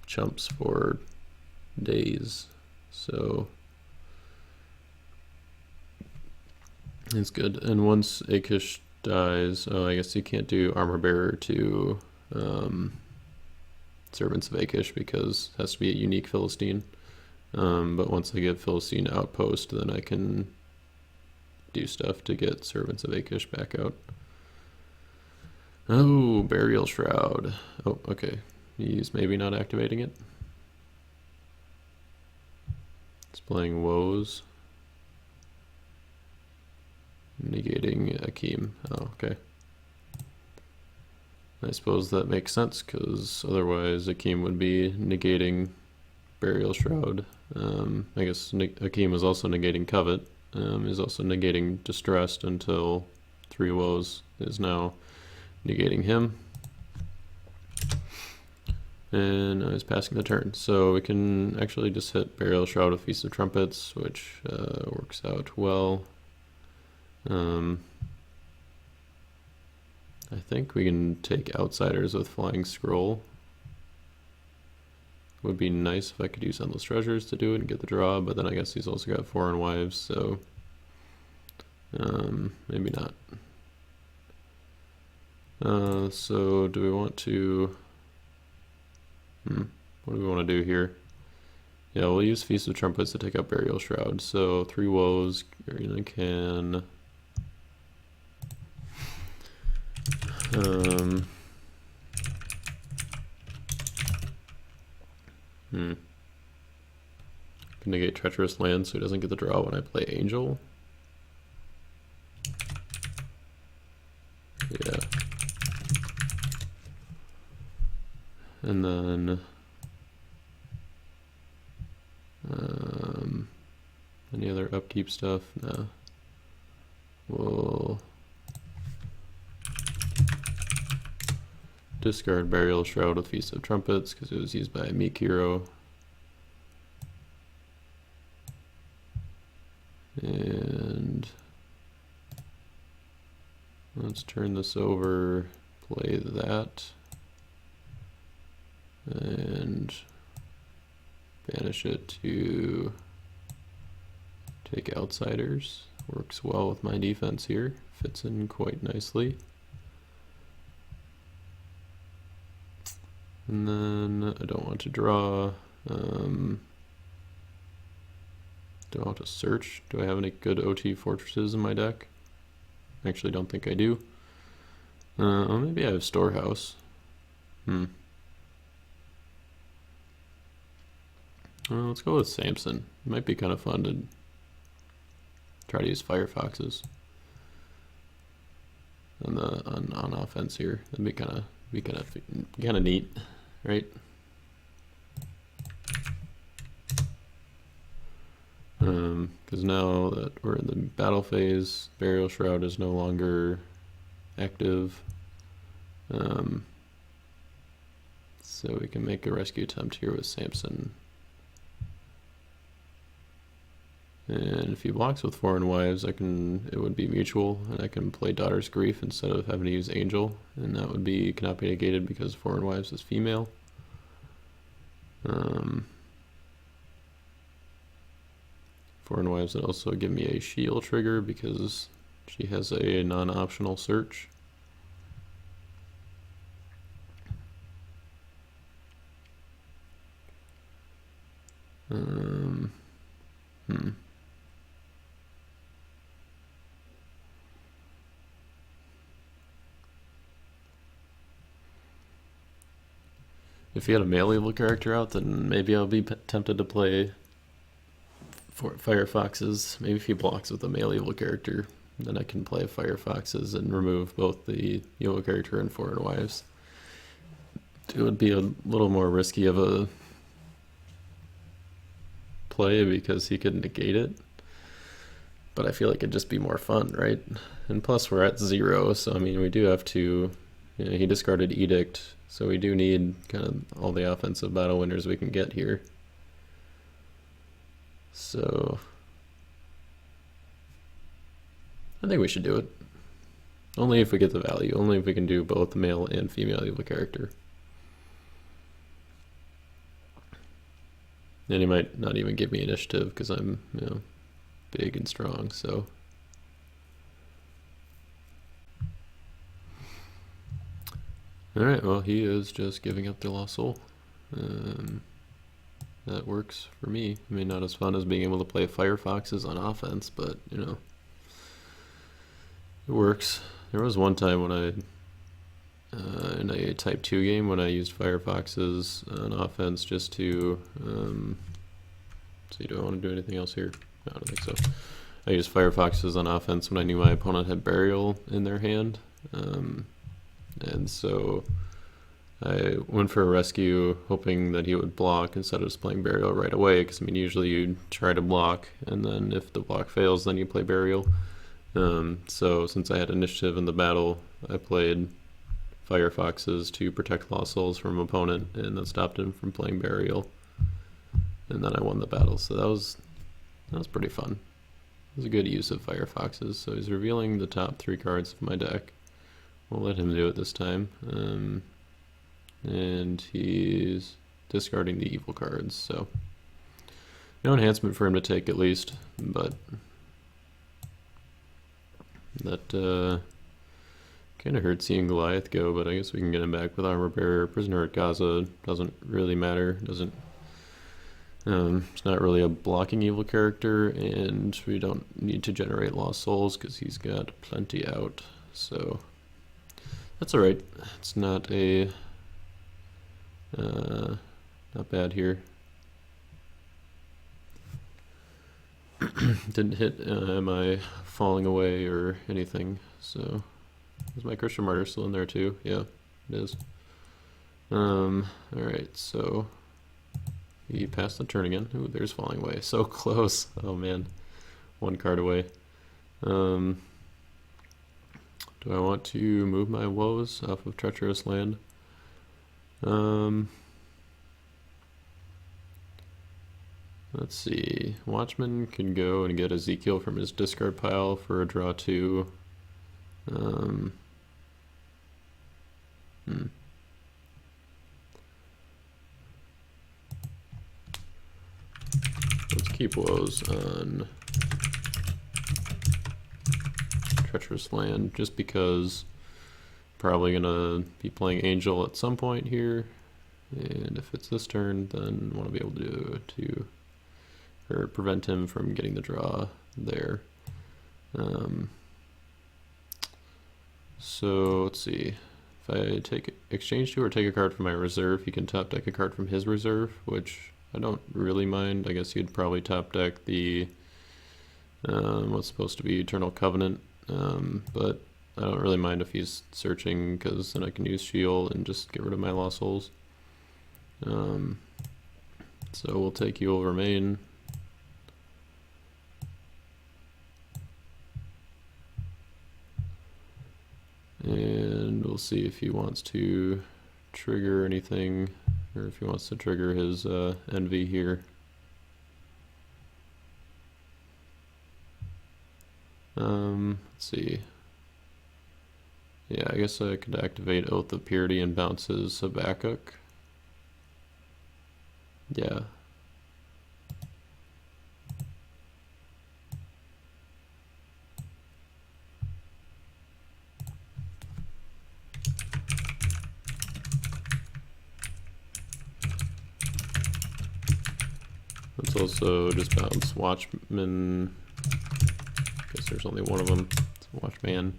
chumps for days. So it's good. And once Achish dies, I guess you can't do Armor Bearer to Servants of Achish because it has to be a unique Philistine. But once I get Philistine Outpost, then I can do stuff to get Servants of Achish back out. Oh, Burial Shroud. Oh, okay. He's maybe not activating it. It's playing Woes. negating a.k.a. Oh, okay. I suppose that makes sense, because otherwise a.k.a. would be negating Burial Shroud. I guess a.k.a. is also negating Covet, is also negating Distressed until 3 Woes is now negating him. And I was passing the turn. So we can actually just hit Burial Shroud with Feast of Trumpets, which works out well. I think we can take Outsiders with Flying Scroll. Would be nice if I could use Endless Treasures to do it and get the draw, but then I guess he's also got Foreign Wives, so maybe not. So do we want to... what do we want to do here? Yeah, we'll use Feast of Trumpets to take out Burial Shroud. So 3 Woes, Arena can... Can negate Treacherous Land so he doesn't get the draw when I play Angel. Yeah. And then any other upkeep stuff? No. We'll discard Burial Shroud with Feast of Trumpets because it was used by a Meek hero. And let's turn this over, play that, and banish it to take Outsiders. Works well with my defense here, fits in quite nicely. And then I don't want to draw. Do I want to search? Do I have any good OT fortresses in my deck? I actually don't think I do. Oh, maybe I have Storehouse. Well, let's go with Samson. It might be kind of fun to try to use Firefoxes on offense here. That'd be kind of neat, right? Because now that we're in the battle phase, Burial Shroud is no longer active. So we can make a rescue attempt here with Samson. And if he blocks with Foreign Wives, it would be mutual, and I can play Daughter's Grief instead of having to use Angel, and that would be cannot be negated because Foreign Wives is female. Foreign Wives would also give me a shield trigger because she has a non-optional search. If he had a male character out, then maybe I'll be tempted to play Firefoxes. Maybe if he blocks with a male evil character, then I can play Firefoxes and remove both the evil character and Foreign Wives. It would be a little more risky of a play because he could negate it, but I feel like it'd just be more fun, right? And plus we're at 0, so I mean we do have to, he discarded Edict, so we do need kind of all the offensive battle winners we can get here. So I think we should do it. Only if we get the value, only if we can do both male and female evil character. And he might not even give me initiative because I'm, big and strong, so. Alright, well, he is just giving up the Lost Soul. That works for me. I mean, not as fun as being able to play Firefoxes on offense, but, it works. There was one time when I, in a Type 2 game, when I used Firefoxes on offense just to, see, do I want to do anything else here? No, I don't think so. I used Firefoxes on offense when I knew my opponent had Burial in their hand. And so I went for a rescue, hoping that he would block instead of just playing Burial right away, because I mean, usually you try to block, and then if the block fails, then you play Burial. So since I had initiative in the battle, I played Firefoxes to protect Lost Souls from opponent, and that stopped him from playing Burial. And then I won the battle, so that was pretty fun. It was a good use of Firefoxes. So he's revealing the top 3 cards of my deck. We'll let him do it this time. And he's discarding the evil cards, so no enhancement for him to take at least, but that kind of hurt seeing Goliath go, but I guess we can get him back with Armor Bearer. Prisoner at Gaza doesn't really matter, it's not really a blocking evil character, and we don't need to generate Lost Souls because he's got plenty out, so that's alright. It's not not bad here. Didn't hit my falling away or anything, so is my Christian Martyr still in there too? Yeah, it is. Alright, so he passed the turn again. Ooh, there's falling away. So close. Oh man. 1 card away. Do I want to move my woes off of Treacherous Land? Let's see. Watchman can go and get Ezekiel from his discard pile for a draw 2. Let's keep woes on Treacherous Land just because probably gonna be playing Angel at some point here, and if it's this turn, then want to be able to prevent him from getting the draw there. So let's see. If I exchange 2 or take a card from my reserve, he can top deck a card from his reserve, which I don't really mind. I guess he'd probably top deck the what's supposed to be Eternal Covenant, but I don't really mind if he's searching, because then I can use Shield and just get rid of my Lost Souls. So we'll take You Will Remain. And we'll see if he wants to trigger anything, or if he wants to trigger his Envy here. Let's see. Yeah, I guess I could activate Oath of Purity and bounce his Habakkuk. Yeah. Let's also just bounce Watchman. I guess there's only one of them. It's Watchman.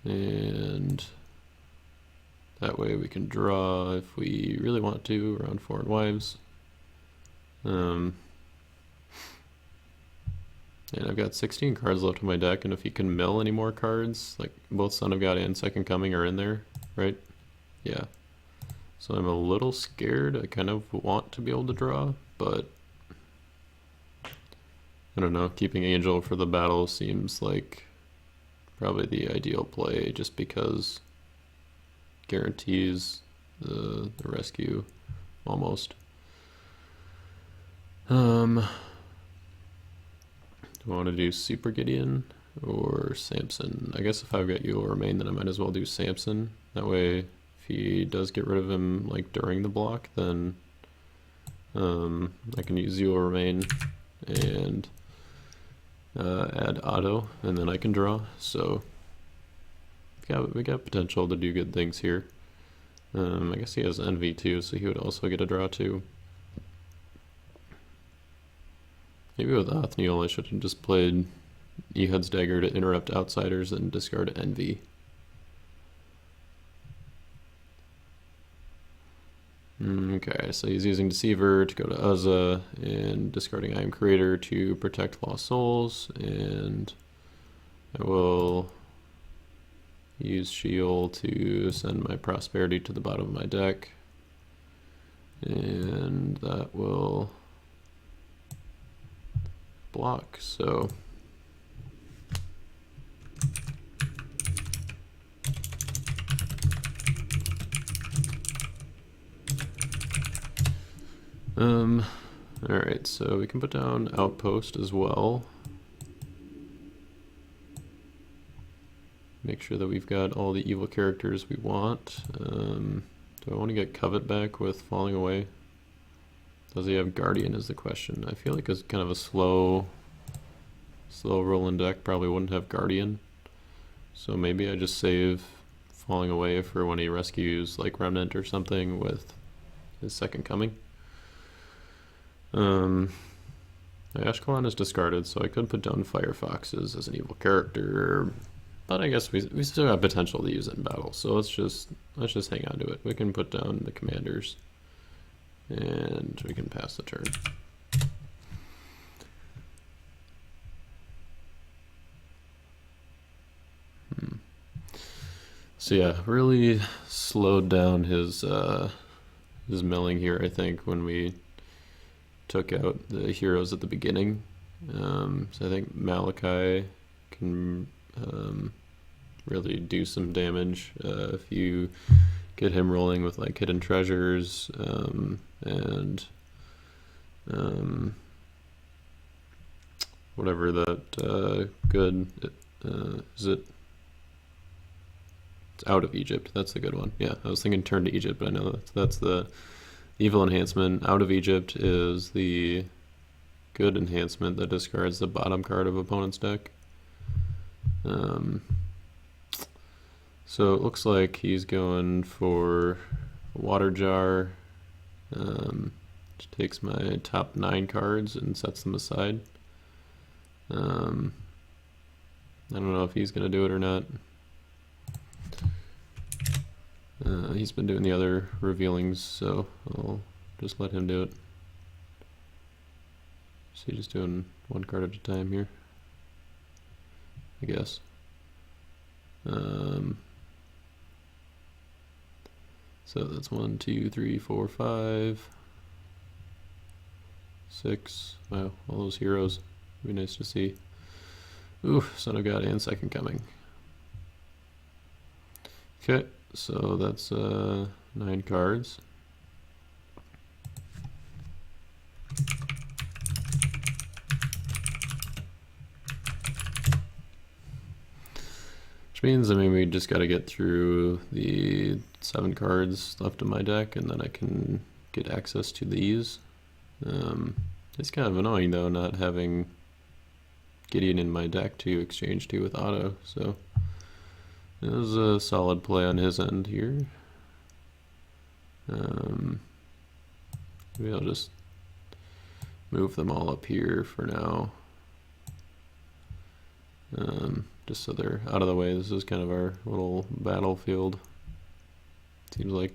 And that way we can draw if we really want to around Foreign Wives. And I've got 16 cards left in my deck, and if he can mill any more cards, like both Son of God and Second Coming are in there, right? Yeah. So I'm a little scared. I kind of want to be able to draw, but I don't know. Keeping Angel for the battle seems like probably the ideal play, just because guarantees the rescue almost. Do I want to do Super Gideon or Samson? I guess if I've got You Will Remain, then I might as well do Samson. That way, if he does get rid of him like during the block, then I can use You Will Remain and add Auto, and then I can draw. So we got potential to do good things here. I guess he has Envy too, so he would also get a draw too. Maybe with Othniel I should have just played Ehud's Dagger to interrupt outsiders and discard Envy. Okay, so he's using Deceiver to go to Uzza and discarding I Am Creator to protect Lost Souls, and I will use Shield to send my Prosperity to the bottom of my deck, and that will block, so alright, so we can put down Outpost as well. Make sure that we've got all the evil characters we want. Do I want to get Covet back with Falling Away? Does he have Guardian is the question. I feel like it's kind of a slow rolling deck, probably wouldn't have Guardian. So maybe I just save Falling Away for when he rescues like Remnant or something with his Second Coming. Ashkelon is discarded, so I could put down Firefoxes as an evil character, but I guess we still have potential to use it in battle, so let's just hang on to it. We can put down the commanders, and we can pass the turn. So yeah, really slowed down his milling here, I think, when we took out the heroes at the beginning. So I think Malachi can really do some damage if you get him rolling with like hidden treasures and whatever that good is it. It's Out of Egypt. That's the good one. Yeah, I was thinking Turn to Egypt, but I know that's the evil enhancement. Out of Egypt is the good enhancement that discards the bottom card of opponent's deck. So it looks like he's going for a water jar, which takes my top 9 cards and sets them aside. I don't know if he's going to do it or not. He's been doing the other revealings, so I'll just let him do it. So he's just doing one card at a time here, I guess. So that's 1, 2, 3, 4, 5, 6. Wow, all those heroes. It'd be nice to see. Ooh, Son of God and Second Coming. Okay, so that's 9 cards. Which means, I mean, we just got to get through the 7 cards left in my deck, and then I can get access to these. It's kind of annoying, though, not having Gideon in my deck to exchange to with Otto, so it was a solid play on his end here. Maybe I'll just move them all up here for now. Just so they're out of the way. This is kind of our little battlefield, seems like.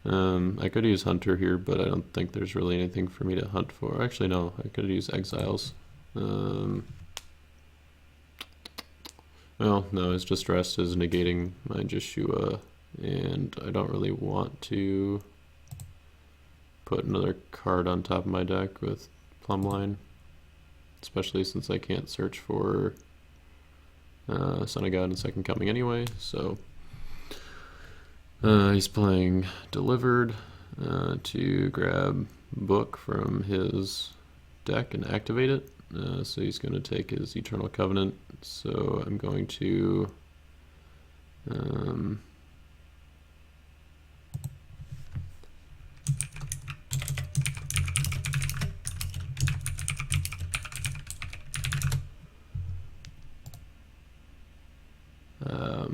I could use Hunter here, but I don't think there's really anything for me to hunt for. Actually, no, I could use Exiles. Well, no, his Distress is negating my Joshua, and I don't really want to put another card on top of my deck with Plumbline, especially since I can't search for Son of God and Second Coming anyway. So he's playing Delivered to grab Book from his deck and activate it. So he's going to take his Eternal Covenant. So I'm going to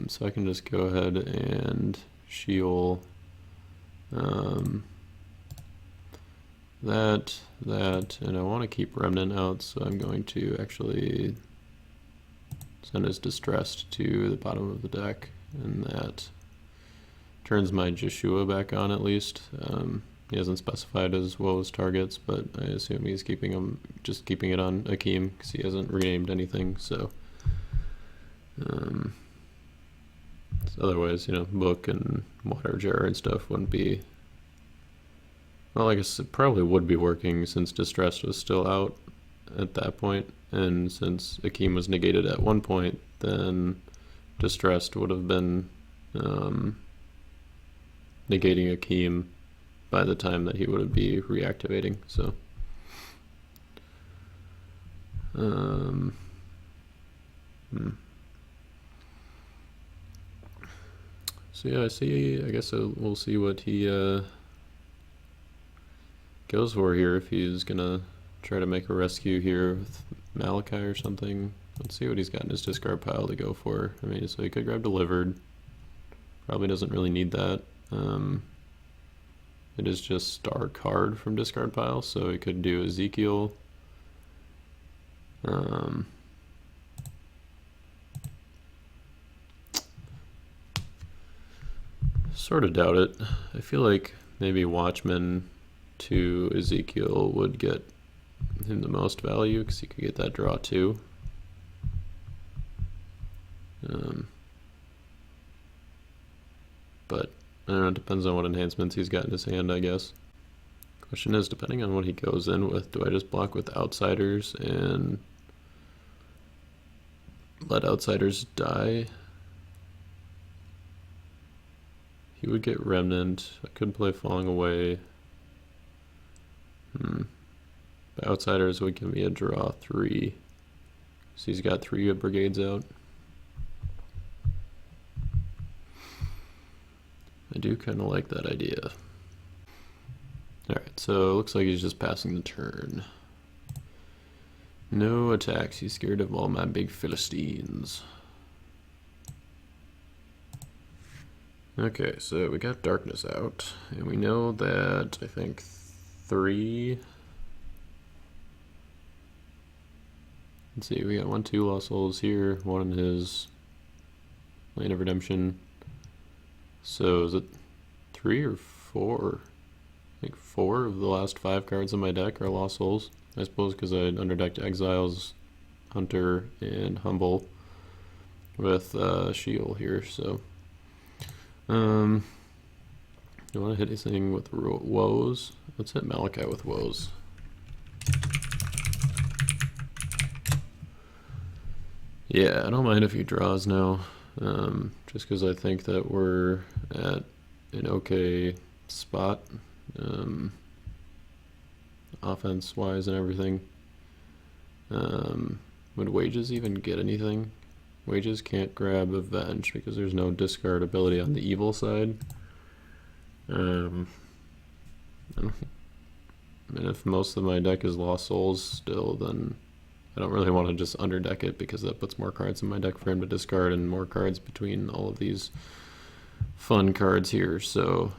so I can just go ahead and Sheol that, and I want to keep Remnant out, so I'm going to actually send his Distressed to the bottom of the deck and that turns my Joshua back on at least. He hasn't specified as well as targets, but I assume he's keeping it on a.k.a. because he hasn't renamed anything. So, otherwise, book and water jar and stuff wouldn't be. Well, I guess it probably would be working since Distressed was still out at that point, and since a.k.a. was negated at one point, then Distressed would have been negating a.k.a. by the time that he would be reactivating. So, So yeah, I guess we'll see what he goes for here, if he's gonna try to make a rescue here with Malachi or something. Let's see what he's got in his discard pile to go for. I mean, so he could grab Delivered. Probably doesn't really need that. It is just star card from discard pile, so he could do Ezekiel. Sort of doubt it. I feel like maybe Watchman to Ezekiel would get him the most value because he could get that draw too. But I don't know, it depends on what enhancements he's got in his hand, I guess. Question is, depending on what he goes in with, do I just block with Outsiders and let Outsiders die? He would get Remnant. I could play Falling Away. The Outsiders would give me a draw 3. So he's got 3 good brigades out. I do kind of like that idea. Alright, so it looks like he's just passing the turn. No attacks. He's scared of all my big Philistines. Okay, so we got Darkness out, and we know that, I think, 3... Let's see, we got 1, 2 Lost Souls here, 1 in his Land of Redemption. So is it 3 or 4? I think 4 of the last 5 cards in my deck are Lost Souls. I suppose because I underdecked Exiles, Hunter, and Humble with Shield here, so... you want to hit anything with Woes? Let's hit Malachi with Woes. Yeah, I don't mind if he draws now, just because I think that we're at an okay spot, offense-wise and everything. Would Wages even get anything? Wages can't grab Avenge because there's no discard ability on the evil side. And if most of my deck is Lost Souls still, then I don't really want to just underdeck it because that puts more cards in my deck for him to discard and more cards between all of these fun cards here. So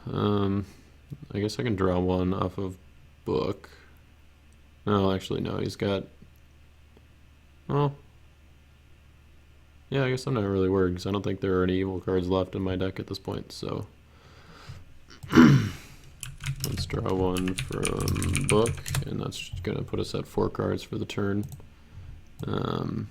I guess I can draw 1 off of Book. No, actually no, he's got... Well... Yeah, I guess I'm not really worried because I don't think there are any evil cards left in my deck at this point, so... Let's draw 1 from Book, and that's going to put us at 4 cards for the turn. And...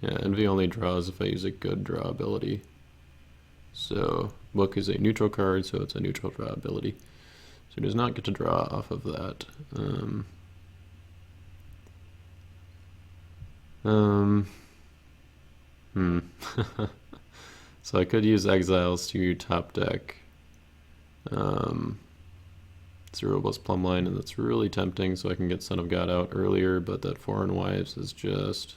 Yeah, Envy only draws if I use a good draw ability. So, Book is a neutral card, so it's a neutral draw ability. So he does not get to draw off of that. So I could use Exiles to top deck Zerubbabel's Plumbline, and that's really tempting, so I can get Son of God out earlier, but that Foreign Wives is just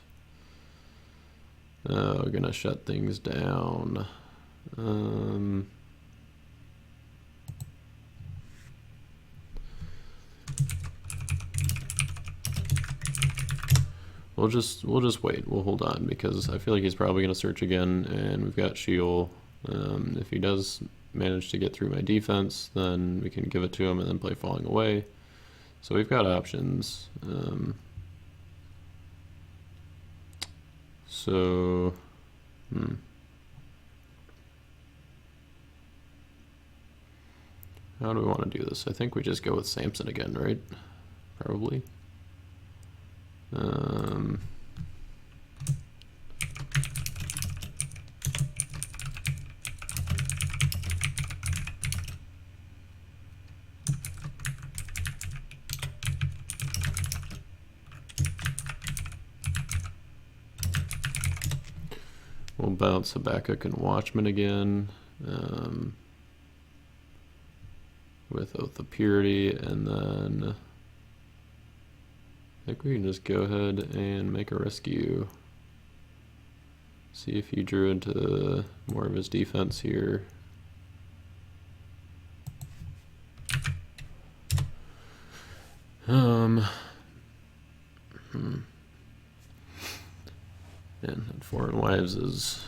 gonna shut things down. We'll just wait. We'll hold on because I feel like he's probably gonna search again, and we've got Sheol. If he does manage to get through my defense, then we can give it to him and then play Falling Away. So we've got options. How do we want to do this? I think we just go with Samson again, right? Probably. We'll bounce Habakkuk and Watchman again. With Oath of Purity, and then I think we can just go ahead and make a rescue. See if he drew into more of his defense here. And Foreign Wives is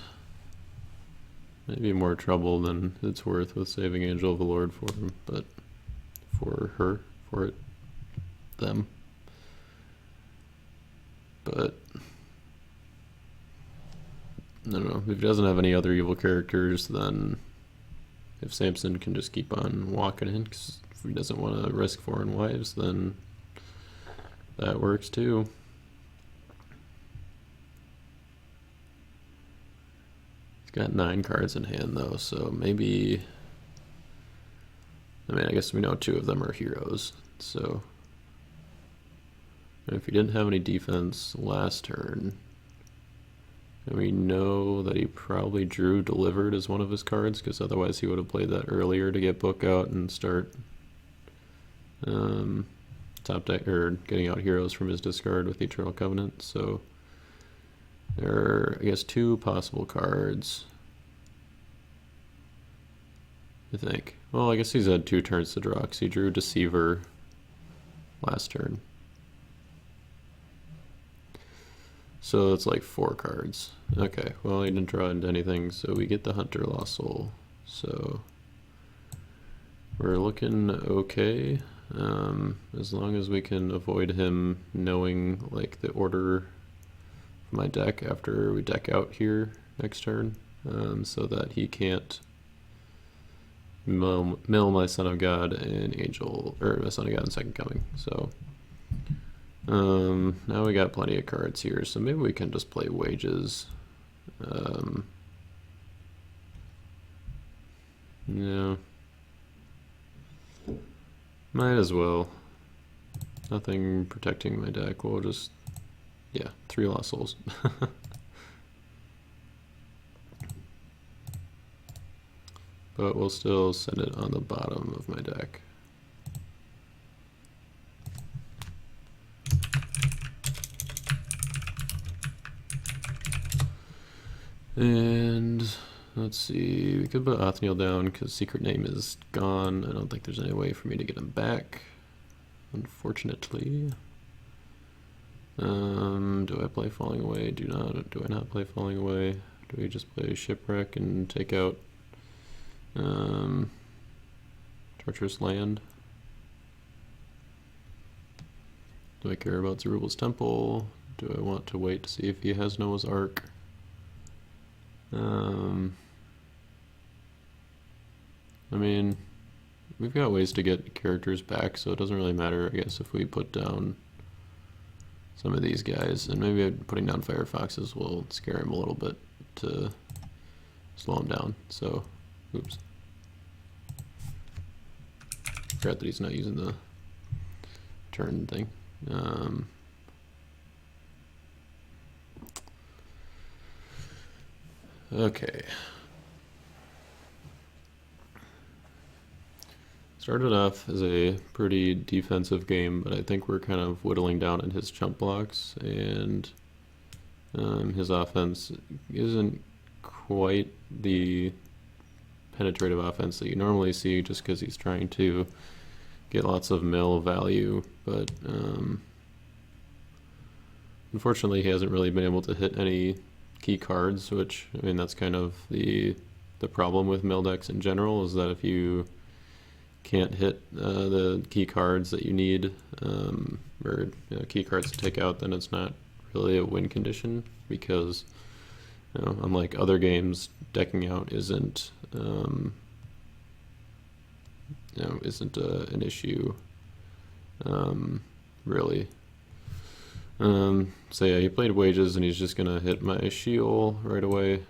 maybe more trouble than it's worth with saving Angel of the Lord for him, but for her, for it, them. But I don't know, if he doesn't have any other evil characters, then if Samson can just keep on walking in, because if he doesn't want to risk Foreign Wives, then that works too. Got 9 cards in hand though, so maybe, I mean, I guess we know 2 of them are heroes, so if he didn't have any defense last turn, and we know that he probably drew Delivered as one of his cards, because otherwise he would have played that earlier to get Book out and start top deck, or getting out heroes from his discard with Eternal Covenant, so there are, I guess, 2 possible cards, I think. Well, I guess he's had 2 turns to draw, because he drew Deceiver last turn. So it's like 4 cards. Okay, well, he didn't draw into anything, so we get the Hunter Lost Soul. So we're looking okay, as long as we can avoid him knowing, like, the order my deck after we deck out here next turn, so that he can't mill my Son of God and Angel, or my Son of God and Second Coming. So now we got plenty of cards here, so maybe we can just play Wages. Yeah, might as well. Nothing protecting my deck. We'll just, yeah, 3 Lost Souls. But we'll still send it on the bottom of my deck. And let's see, we could put Othniel down because Secret Name is gone. I don't think there's any way for me to get him back, unfortunately. Do I play Falling Away? Do I not play Falling Away? Do we just play Shipwreck and take out Treacherous Land? Do I care about Zerubbabel's Temple? Do I want to wait to see if he has Noah's Ark? I mean, we've got ways to get characters back, so it doesn't really matter, I guess, if we put down some of these guys, and maybe putting down Firefoxes will scare him a little bit to slow him down. So, oops. Forgot that he's not using the turn thing. Okay. Started off as a pretty defensive game, but I think we're kind of whittling down in his chump blocks, and his offense isn't quite the penetrative offense that you normally see, just because he's trying to get lots of mill value, but unfortunately he hasn't really been able to hit any key cards, which, I mean, that's kind of the the problem with mill decks in general is that if you can't hit the key cards that you need, or key cards to take out, then it's not really a win condition, because unlike other games, decking out isn't an issue, really. So yeah, he played Wages, and he's just gonna hit my Sheol right away.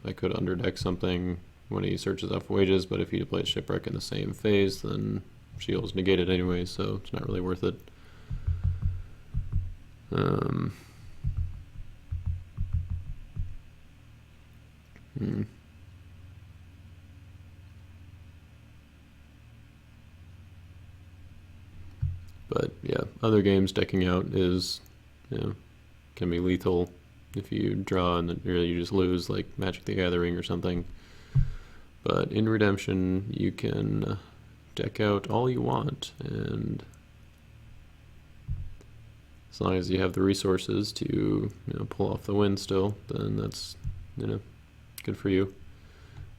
I could underdeck something when he searches off Wages, but if he played Shipwreck in the same phase, then Sheol's negated anyway, so it's not really worth it. But yeah, other games decking out is, can be lethal if you draw and then really you just lose, like Magic the Gathering or something. But in Redemption, you can deck out all you want, and as long as you have the resources to pull off the win still, then that's good for you.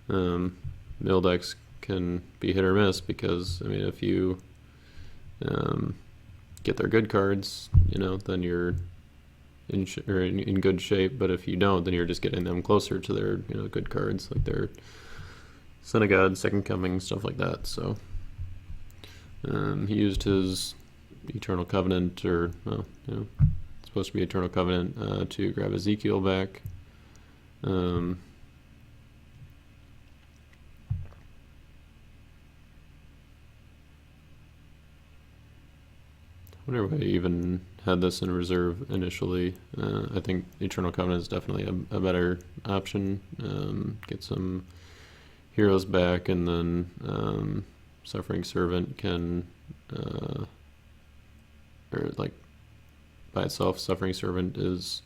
Mill decks can be hit or miss, because if you get their good cards, then you're in good shape. But if you don't, then you're just getting them closer to their good cards, like their Synagogue, Second Coming, stuff like that. So he used his Eternal Covenant, or it's supposed to be Eternal Covenant, to grab Ezekiel back. I wonder if I even had this in reserve initially. I think Eternal Covenant is definitely a better option. Get some heroes back, and then Suffering Servant can, or like by itself, Suffering Servant is,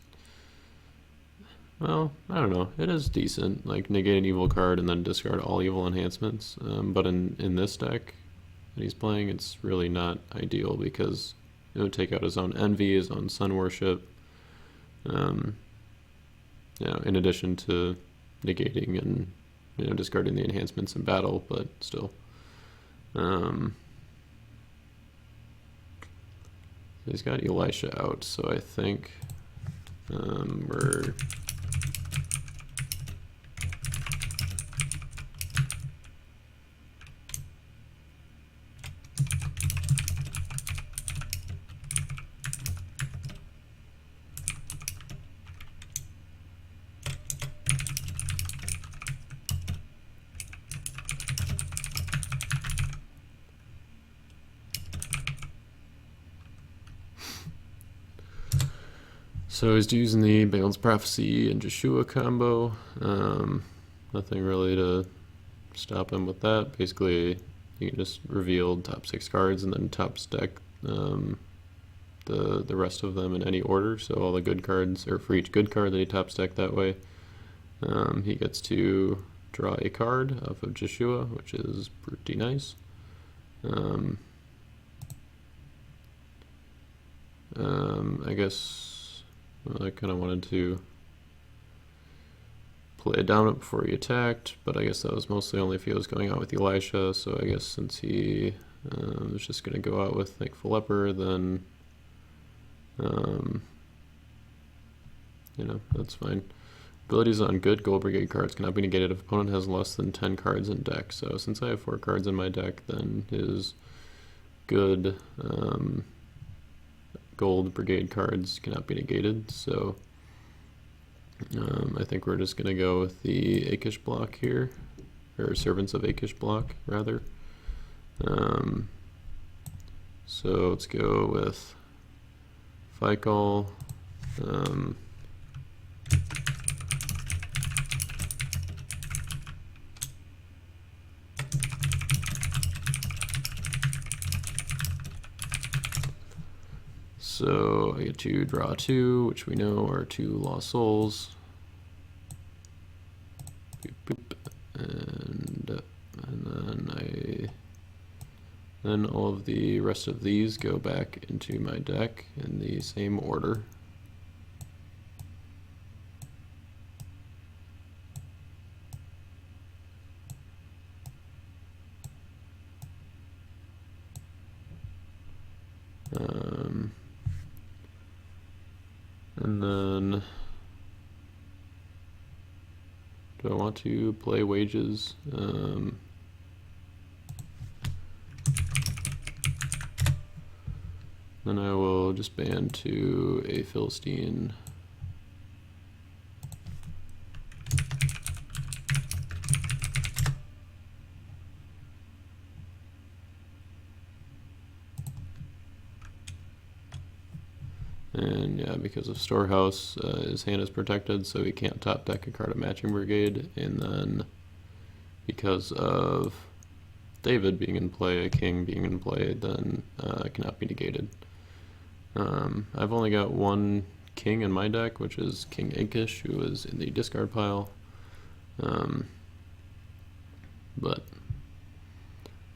well, I don't know, it is decent. Like, negate an evil card and then discard all evil enhancements. But in this deck that he's playing, it's really not ideal, because it would take out his own Envy, his own Sun Worship, in addition to negating and discarding the enhancements in battle. But still, he's got Elisha out, so I think we're So he's using the Baal's Prophecy and Joshua combo. Nothing really to stop him with that. Basically, you can just reveal top 6 cards and then top stack the rest of them in any order. So all the good cards, or for each good card that he top stacked that way, he gets to draw a card off of Joshua, which is pretty nice. I guess I kind of wanted to play it down before he attacked, but I guess that was mostly only if he was going out with Elisha. So I guess since he was just going to go out with Thankful Leper, then that's fine. Abilities on good Gold Brigade cards cannot be negated if opponent has less than 10 cards in deck. So since I have 4 cards in my deck, then his good Gold Brigade cards cannot be negated. So I think we're just going to go with the Akish block here, or Servants of Akish block, rather. So let's go with Fikal. So I get to draw 2, which we know are 2 Lost Souls. Boop, boop. And then all of the rest of these go back into my deck in the same order. want to play wages. Then I will just ban to a Philistine. And yeah, because of Storehouse, his hand is protected, so he can't top deck a card of Matching Brigade. And then because of David being in play, a king being in play, then it cannot be negated. I've only got one king in my deck, which is King Inkish, who is in the discard pile. But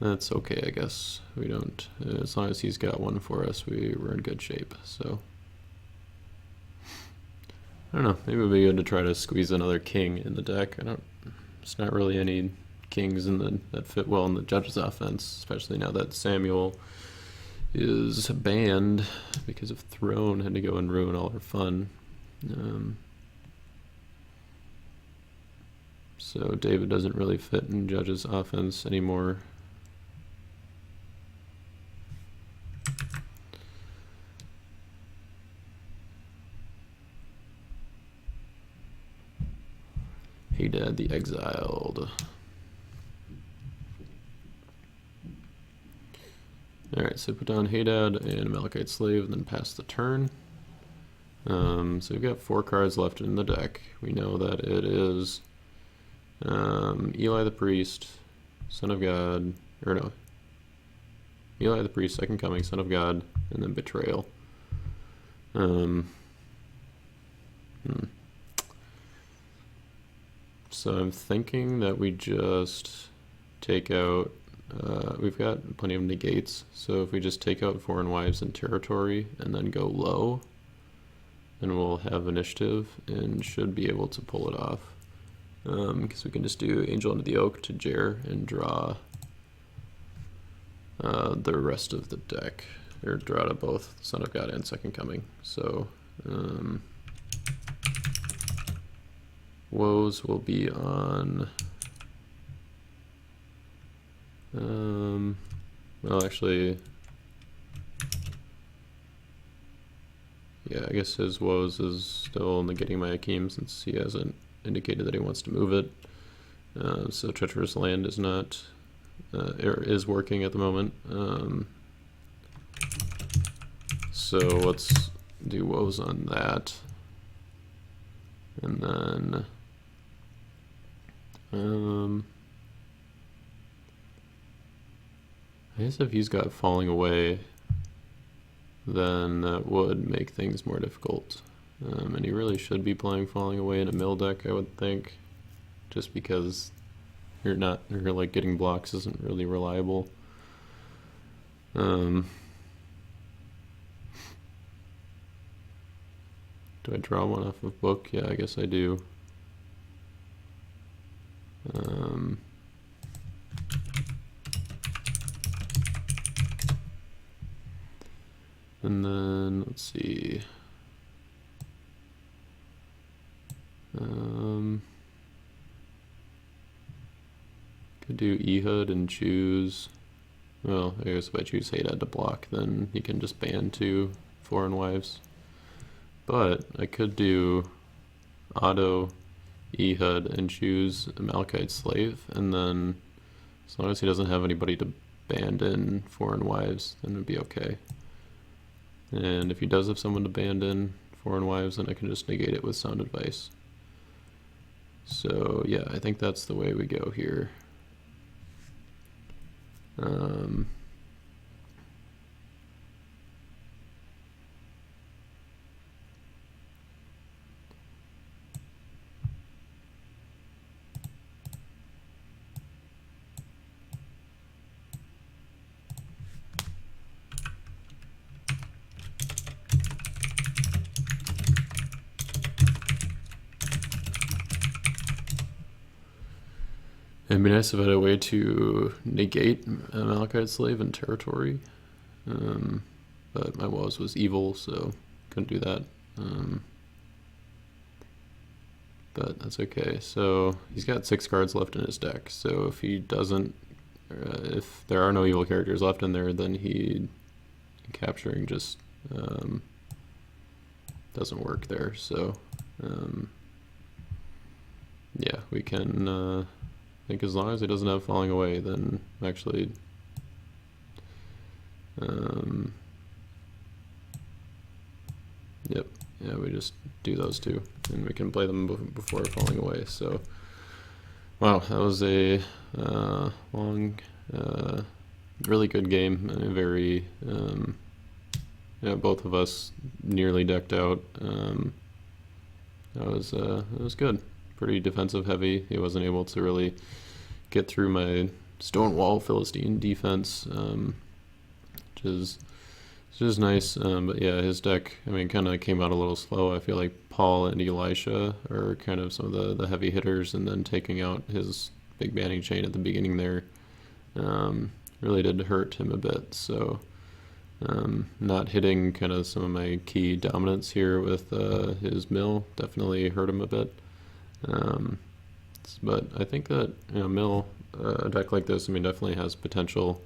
that's okay, I guess. We don't, as long as he's got one for us, we're in good shape, so. I don't know, maybe it would be good to try to squeeze another king in the deck. There's not really any kings that fit well in the judge's offense, especially now that Samuel is banned because of Throne, had to go and ruin all our fun. So David doesn't really fit in judge's offense anymore. Hey Dad, the Exiled. Alright, so put down Hey Dad and Amalekite Slave, and then pass the turn. So we've got 4 cards left in the deck. We know that it is Eli the Priest, Son of God, or no, Eli the Priest, Second Coming, Son of God, and then Betrayal. So I'm thinking that we just take out, we've got plenty of negates, so if we just take out Foreign Wives and Territory and then go low, then we'll have initiative and should be able to pull it off. Because we can just do Angel into the Oak to Jer and draw the rest of the deck, or draw to both Son of God and Second Coming. So Woes will be on, well actually, yeah, I guess his Woes is still negating my Akeem since he hasn't indicated that he wants to move it. So Treacherous Land is not, is working at the moment. So let's do Woes on that. And then I guess if he's got Falling Away, then that would make things more difficult. And he really should be playing Falling Away in a mill deck, I would think, just because you're like getting blocks isn't really reliable. Do I draw one off of book? Yeah, I guess I do. And then let's see. Could do Ehud and choose. Well, I guess if I choose Hadad to block, then he can just ban 2 Foreign Wives. But I could do Auto Ehud and choose Amalekite Slave, and then as long as he doesn't have anybody to band in Foreign Wives, then it'd be okay. And if he does have someone to band in Foreign Wives, then I can just negate it with Sound Advice. So yeah, I think that's the way we go here. It'd be nice if I had a way to negate Amalekite Slave and Territory, but my Woes was evil, so couldn't do that. but that's okay. So he's got 6 cards left in his deck. So if he doesn't, if there are no evil characters left in there, then capturing just doesn't work there. So yeah, we can. I think as long as he doesn't have falling away, then actually. Yep. Yeah, we just do those two, and we can play them before falling away. So, wow, that was a long, really good game, and a very, both of us nearly decked out. It was good. Pretty defensive heavy. He wasn't able to really get through my Stonewall Philistine defense, which is nice. But yeah, his deck, I mean, kind of came out a little slow. I feel like Paul and Elisha are kind of some of the heavy hitters, and then taking out his big banning chain at the beginning there really did hurt him a bit. So not hitting kind of some of my key dominance here with his mill definitely hurt him a bit. But I think that mill, a deck like this, I mean, definitely has potential,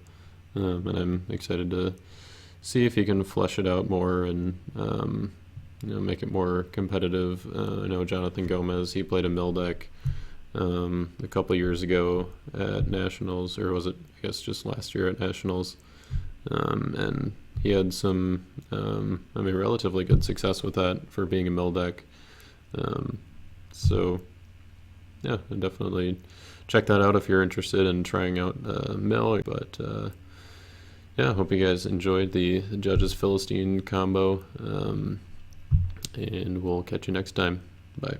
and I'm excited to see if he can flesh it out more and make it more competitive. I know Jonathan Gomez, he played a mill deck a couple years ago at Nationals, or was it, I guess, just last year at Nationals, and he had some relatively good success with that for being a mill deck. So yeah, definitely check that out if you're interested in trying out mill. But yeah, I hope you guys enjoyed the Judges Philistine combo, and we'll catch you next time. Bye.